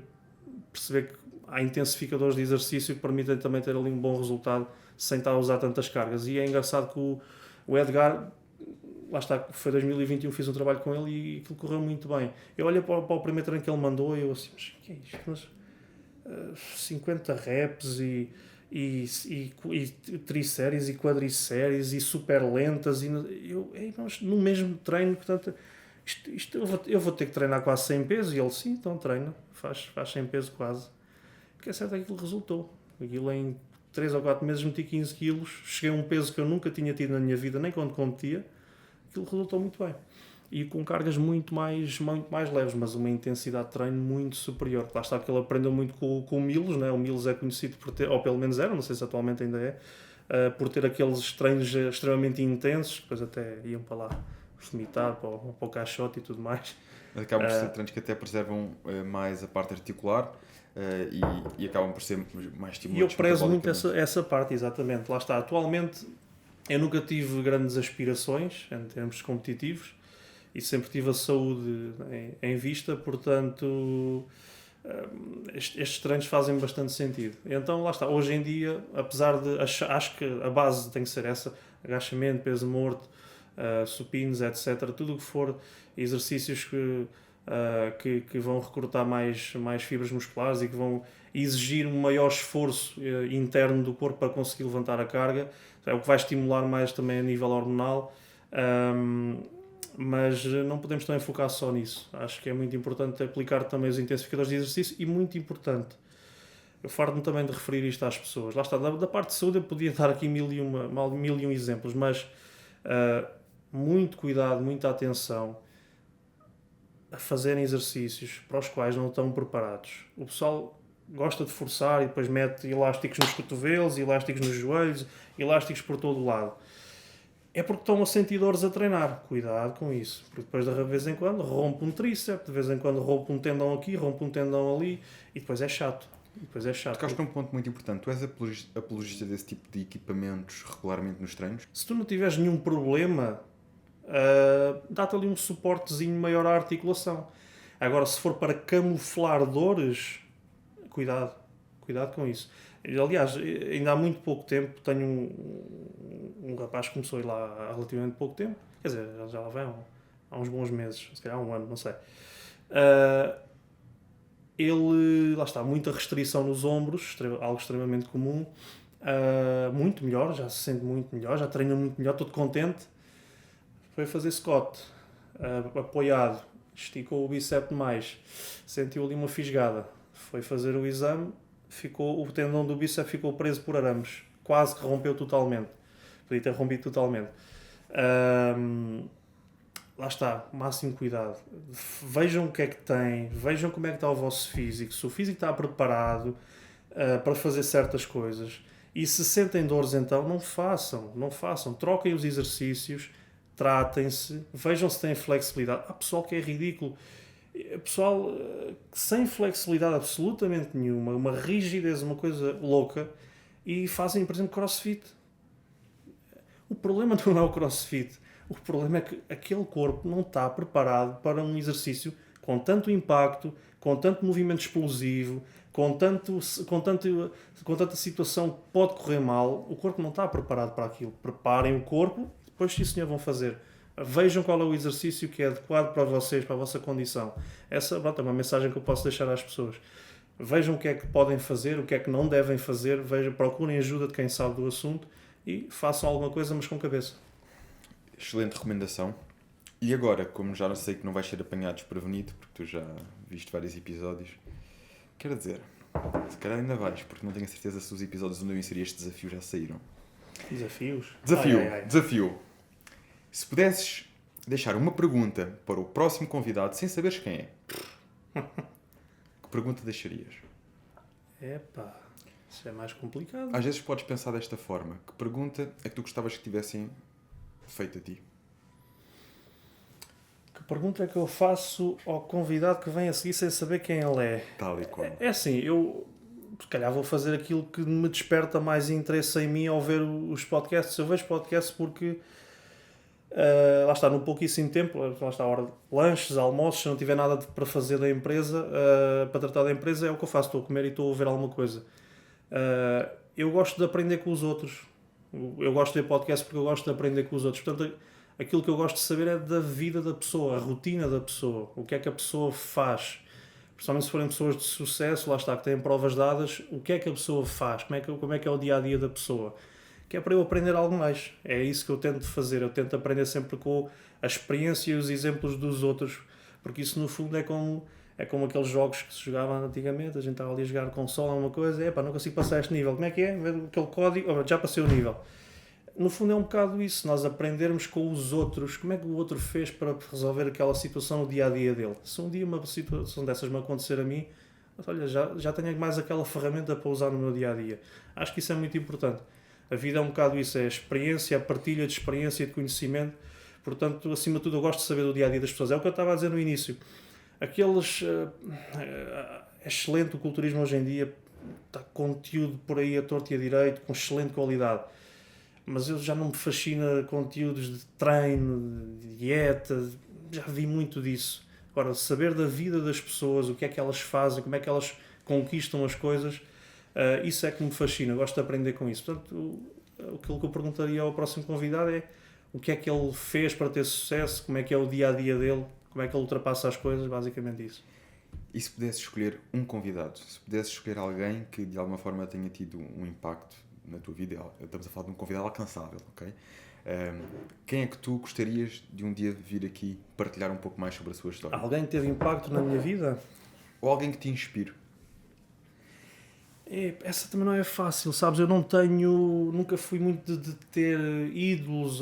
perceber que há intensificadores de exercício que permitem também ter ali um bom resultado sem estar a usar tantas cargas. E é engraçado que o Edgar, lá está, foi 2021, fiz um trabalho com ele e aquilo correu muito bem. Eu olhei para o primeiro treino que ele mandou e eu assim, mas o que é isto? Mas, 50 reps e trisséries e quadrisséries e super lentas e nós no mesmo treino, portanto isto eu vou ter que treinar quase 100 pesos. E ele, sim, então treina, faz 100 pesos quase. O que é certo é que aquilo resultou. Aquilo em 3 ou 4 meses meti 15 quilos, cheguei a um peso que eu nunca tinha tido na minha vida, nem quando competia. Aquilo resultou muito bem. E com cargas muito mais leves, mas uma intensidade de treino muito superior. Lá está que ele aprendeu muito com o Milos, né? O Milos é conhecido por ter, ou pelo menos era, não sei se atualmente ainda é, por ter aqueles treinos extremamente intensos, que depois até iam para lá vomitar, para o caixote e tudo mais. Acabam por ser treinos que até preservam mais a parte articular, e acabam por ser mais estimulantes. E eu prezo muito essa parte, exatamente. Lá está. Atualmente eu nunca tive grandes aspirações em termos competitivos, e sempre tive a saúde em vista, portanto estes treinos fazem bastante sentido. Então lá está, hoje em dia, apesar de acho que a base tem que ser essa, agachamento, peso morto, supinos, etc, tudo o que for exercícios que vão recrutar mais fibras musculares e que vão exigir um maior esforço interno do corpo para conseguir levantar a carga, é o que vai estimular mais também a nível hormonal. Mas não podemos também focar só nisso. Acho que é muito importante aplicar também os intensificadores de exercício e muito importante, eu farto-me também de referir isto às pessoas. Lá está, da parte de saúde eu podia dar aqui mil e um exemplos, mas muito cuidado, muita atenção a fazerem exercícios para os quais não estão preparados. O pessoal gosta de forçar e depois mete elásticos nos cotovelos, elásticos nos joelhos, elásticos por todo o lado. É porque estão a sentir dores a treinar. Cuidado com isso. Porque depois de vez em quando rompe um tríceps, de vez em quando rompe um tendão aqui, rompe um tendão ali e depois é chato. Tocaste num ponto muito importante. Tu és apologista desse tipo de equipamentos regularmente nos treinos? Se tu não tiveres nenhum problema, dá-te ali um suportezinho maior à articulação. Agora, se for para camuflar dores, cuidado com isso. Aliás, ainda há muito pouco tempo, tenho um rapaz que começou a ir lá há relativamente pouco tempo, quer dizer, já lá vai há uns bons meses, se calhar há um ano, não sei. Ele, lá está, muita restrição nos ombros, algo extremamente comum, muito melhor, já se sente muito melhor, já treina muito melhor, todo contente. Foi fazer Scott, apoiado, esticou o bíceps mais, sentiu ali uma fisgada, foi fazer o exame, o tendão do bíceps ficou preso por arames, quase que rompeu totalmente, podia ter rompido totalmente. Lá está, máximo cuidado. Vejam o que é que tem, vejam como é que está o vosso físico, se o físico está preparado para fazer certas coisas. E se sentem dores, então, não façam. Troquem os exercícios, tratem-se, vejam se têm flexibilidade. Há pessoal que é ridículo. Pessoal sem flexibilidade absolutamente nenhuma, uma rigidez, uma coisa louca, e fazem, por exemplo, crossfit. O problema não é o crossfit. O problema é que aquele corpo não está preparado para um exercício com tanto impacto, com tanto movimento explosivo, com tanta situação que pode correr mal. O corpo não está preparado para aquilo. Preparem o corpo, depois sim, senhor, vão fazer. Vejam qual é o exercício que é adequado para vocês, para a vossa condição. Essa é uma mensagem que eu posso deixar às pessoas. Vejam o que é que podem fazer, o que é que não devem fazer, procurem ajuda de quem sabe do assunto e façam alguma coisa, mas com cabeça. Excelente recomendação. E agora, como já sei que não vais ser apanhado desprevenido, porque tu já viste vários episódios, quero dizer, se calhar ainda vais, porque não tenho a certeza se os episódios onde eu inseri este desafio já saíram. Desafios? Desafio. Se pudesses deixar uma pergunta para o próximo convidado sem saberes quem é, que pergunta deixarias? Epá, isso é mais complicado. Às vezes podes pensar desta forma. Que pergunta é que tu gostavas que tivessem feito a ti? Que pergunta é que eu faço ao convidado que vem a seguir sem saber quem ele é? Tal e qual. É assim, eu se calhar vou fazer aquilo que me desperta mais interesse em mim ao ver os podcasts. Eu vejo podcasts porque lá está, no pouquíssimo tempo, lá está a hora de lanches, almoços, se não tiver nada para fazer da empresa, para tratar da empresa, é o que eu faço, estou a comer e estou a ver alguma coisa. Eu gosto de aprender com os outros. Eu gosto de ver podcast porque eu gosto de aprender com os outros. Portanto, aquilo que eu gosto de saber é da vida da pessoa, a rotina da pessoa, o que é que a pessoa faz. Principalmente se forem pessoas de sucesso, lá está, que têm provas dadas, o que é que a pessoa faz, como é que é o dia-a-dia da pessoa. Que é para eu aprender algo mais. É isso que eu tento fazer. Eu tento aprender sempre com a experiência e os exemplos dos outros, porque isso no fundo é como aqueles jogos que se jogavam antigamente. A gente estava ali a jogar console, uma coisa, não consigo passar este nível. Como é que é? Aquele código, já passei o nível. No fundo é um bocado isso, nós aprendermos com os outros, como é que o outro fez para resolver aquela situação no dia-a-dia dele. Se um dia uma situação dessas me acontecer a mim, olha, já tenho mais aquela ferramenta para usar no meu dia-a-dia. Acho que isso é muito importante. A vida é um bocado isso, é a experiência, a partilha de experiência e de conhecimento. Portanto, acima de tudo, eu gosto de saber do dia-a-dia das pessoas. É o que eu estava a dizer no início. É excelente o culturismo hoje em dia, está conteúdo por aí a torto e a direito, com excelente qualidade. Mas eu já não me fascina conteúdos de treino, de dieta, já vi muito disso. Agora, saber da vida das pessoas, o que é que elas fazem, como é que elas conquistam as coisas, isso é que me fascina, gosto de aprender com isso. Portanto, aquilo que eu perguntaria ao próximo convidado é o que é que ele fez para ter sucesso, como é que é o dia-a-dia dele, como é que ele ultrapassa as coisas, basicamente isso. E se pudesse escolher um convidado, se pudesse escolher alguém que de alguma forma tenha tido um impacto na tua vida, estamos a falar de um convidado alcançável, ok? Quem é que tu gostarias de um dia vir aqui partilhar um pouco mais sobre a sua história? Alguém que teve impacto na minha vida? Ou alguém que te inspire? Essa também não é fácil, sabes? Eu nunca fui muito de ter ídolos.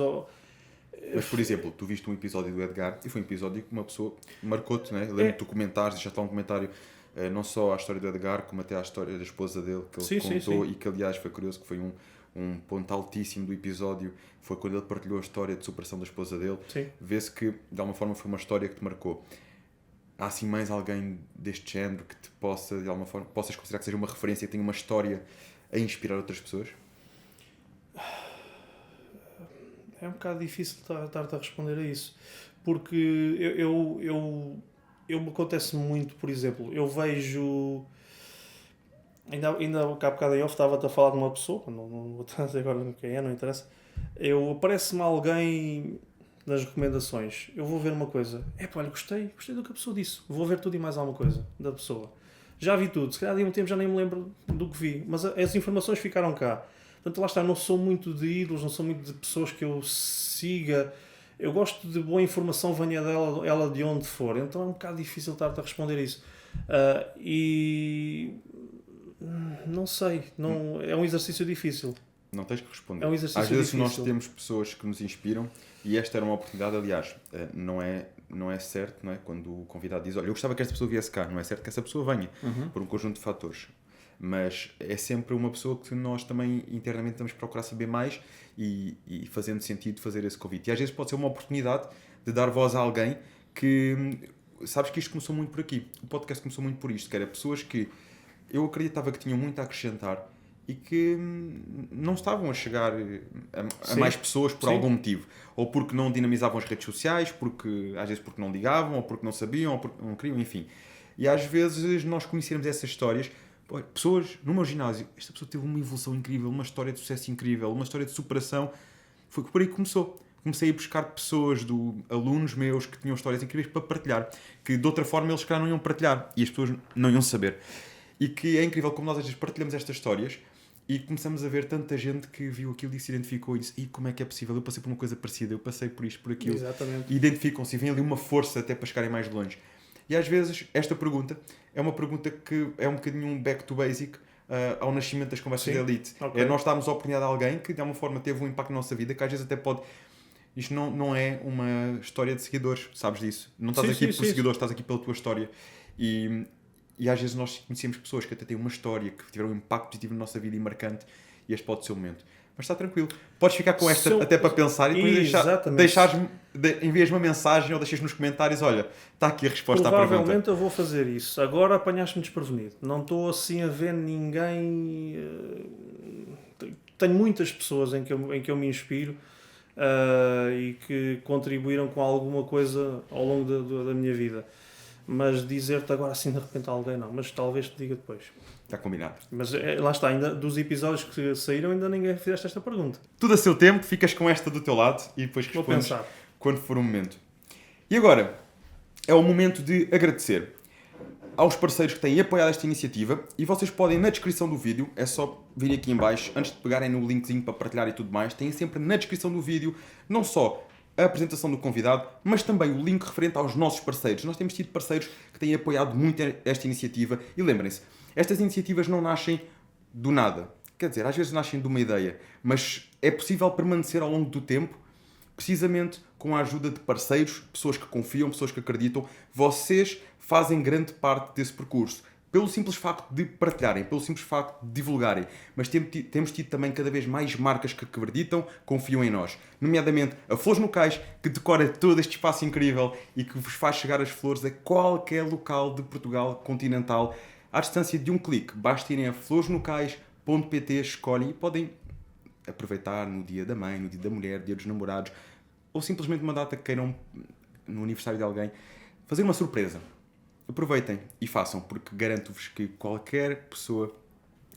Mas, por exemplo, tu viste um episódio do Edgar e foi um episódio que uma pessoa marcou-te, né? Lembro-te do comentário, já está um comentário não só à história do Edgar, como até à história da esposa dele, que ele Sim, contou, sim. e que aliás foi curioso, que foi um ponto altíssimo do episódio, foi quando ele partilhou a história de superação da esposa dele. Sim. Vê-se que de alguma forma foi uma história que te marcou. Há assim mais alguém deste género que te possa, de alguma forma, possas considerar que seja uma referência, que tenha uma história a inspirar outras pessoas? É um bocado difícil estar-te a responder a isso, porque eu me acontece muito, por exemplo, eu vejo, ainda há bocado em off estava-te a falar de uma pessoa, não vou dizer agora quem é, não interessa, aparece-me alguém nas recomendações, eu vou ver uma coisa, olha, gostei do que a pessoa disse, vou ver tudo e mais alguma coisa da pessoa, já vi tudo, se calhar de um tempo já nem me lembro do que vi, mas as informações ficaram cá. Portanto, lá está, não sou muito de ídolos, não sou muito de pessoas que eu siga. Eu gosto de boa informação, venha ela de onde for. Então é um bocado difícil estar-te a responder isso. E não sei, é um exercício difícil. Não tens que responder. É um exercício Às vezes difícil. nós temos pessoas que nos inspiram e esta era uma oportunidade, aliás, não é certo, não é? Quando o convidado diz, olha, eu gostava que esta pessoa viesse cá, não é certo que essa pessoa venha, por um conjunto de fatores. Mas é sempre uma pessoa que nós também internamente vamos procurar saber mais e fazendo sentido fazer esse convite. E às vezes pode ser uma oportunidade de dar voz a alguém que... Sabes que isto começou muito por aqui. O podcast começou muito por isto, que era pessoas que eu acreditava que tinham muito a acrescentar e que não estavam a chegar a mais pessoas por algum motivo. Ou porque não dinamizavam as redes sociais, às vezes porque não ligavam, ou porque não sabiam, ou porque não queriam, enfim. E às vezes nós conhecermos essas histórias... Pessoas no meu ginásio, esta pessoa teve uma evolução incrível, uma história de sucesso incrível, uma história de superação, foi por aí que começou. Comecei a buscar pessoas, alunos meus que tinham histórias incríveis para partilhar, que de outra forma eles não iam partilhar e as pessoas não iam saber. E que é incrível como nós às vezes partilhamos estas histórias e começamos a ver tanta gente que viu aquilo e se identificou e disse, como é que é possível? Eu passei por uma coisa parecida, eu passei por isto, por aquilo. Exatamente. E identificam-se e vem ali uma força até para chegarem mais longe. E às vezes esta pergunta é uma pergunta que é um bocadinho um back to basic ao nascimento das conversas de elite. Okay. É nós darmos a oportunidade a alguém que de alguma forma teve um impacto na nossa vida, que às vezes até pode... Isto não é uma história de seguidores, sabes disso? Não estás aqui por seguidores, estás aqui pela tua história. E às vezes nós conhecemos pessoas que até têm uma história, que tiveram um impacto positivo na nossa vida e marcante, e este pode ser o momento. Mas está tranquilo. Podes ficar com esta até para pensar e depois deixares-me, envias uma mensagem ou deixas nos comentários, olha, está aqui a resposta à pergunta. Provavelmente eu vou fazer isso. Agora apanhaste-me desprevenido. Não estou assim a ver ninguém... Tenho muitas pessoas em que eu me inspiro e que contribuíram com alguma coisa ao longo da minha vida. Mas dizer-te agora assim de repente a alguém não. Mas talvez te diga depois. Está combinado. Mas lá está, ainda dos episódios que saíram ainda ninguém fizeste esta pergunta. Tudo a seu tempo, ficas com esta do teu lado e depois respondes quando for o momento. E agora, é o momento de agradecer aos parceiros que têm apoiado esta iniciativa e vocês podem na descrição do vídeo, é só vir aqui em baixo, antes de pegarem no linkzinho para partilhar e tudo mais, têm sempre na descrição do vídeo, não só a apresentação do convidado, mas também o link referente aos nossos parceiros. Nós temos tido parceiros que têm apoiado muito esta iniciativa e lembrem-se, estas iniciativas não nascem do nada. Quer dizer, às vezes nascem de uma ideia, mas é possível permanecer ao longo do tempo, precisamente com a ajuda de parceiros, pessoas que confiam, pessoas que acreditam. Vocês fazem grande parte desse percurso, pelo simples facto de partilharem, pelo simples facto de divulgarem. Mas temos tido também cada vez mais marcas que acreditam, confiam em nós. Nomeadamente a Flores no Cais, que decora todo este espaço incrível e que vos faz chegar as flores a qualquer local de Portugal continental, à distância de um clique. Basta irem a floresnocais.pt, escolhem e podem aproveitar no dia da mãe, no dia da mulher, dia dos namorados, ou simplesmente uma data que queiram, no aniversário de alguém, fazer uma surpresa. Aproveitem e façam, porque garanto-vos que qualquer pessoa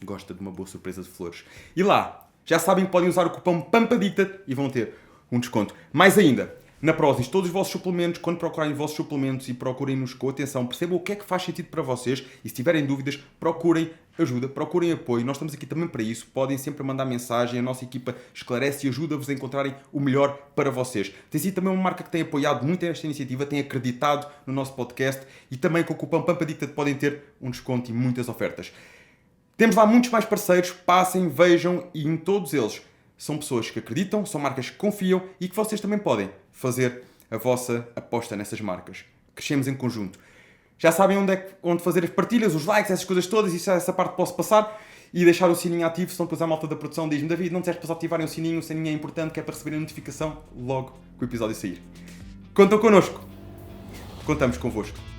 gosta de uma boa surpresa de flores. E lá, já sabem que podem usar o cupom PAMPADICTA e vão ter um desconto. Mais ainda, na Prozis, todos os vossos suplementos, quando procurarem os vossos suplementos e procurem-nos com atenção, percebam o que é que faz sentido para vocês e se tiverem dúvidas, procurem ajuda, procurem apoio. Nós estamos aqui também para isso. Podem sempre mandar mensagem, a nossa equipa esclarece e ajuda-vos a encontrarem o melhor para vocês. Tem sido também uma marca que tem apoiado muito esta iniciativa, tem acreditado no nosso podcast e também com o cupom PAMPADICTA podem ter um desconto e muitas ofertas. Temos lá muitos mais parceiros, passem, vejam e em todos eles são pessoas que acreditam, são marcas que confiam e que vocês também podem fazer a vossa aposta nessas marcas. Crescemos em conjunto. Já sabem onde fazer as partilhas, os likes, essas coisas todas, essa parte posso passar. E deixar o sininho ativo, senão depois a malta da produção diz-me: David, não disseste para ativarem o sininho é importante, que é para receberem a notificação logo que o episódio sair. Contam connosco. Contamos convosco.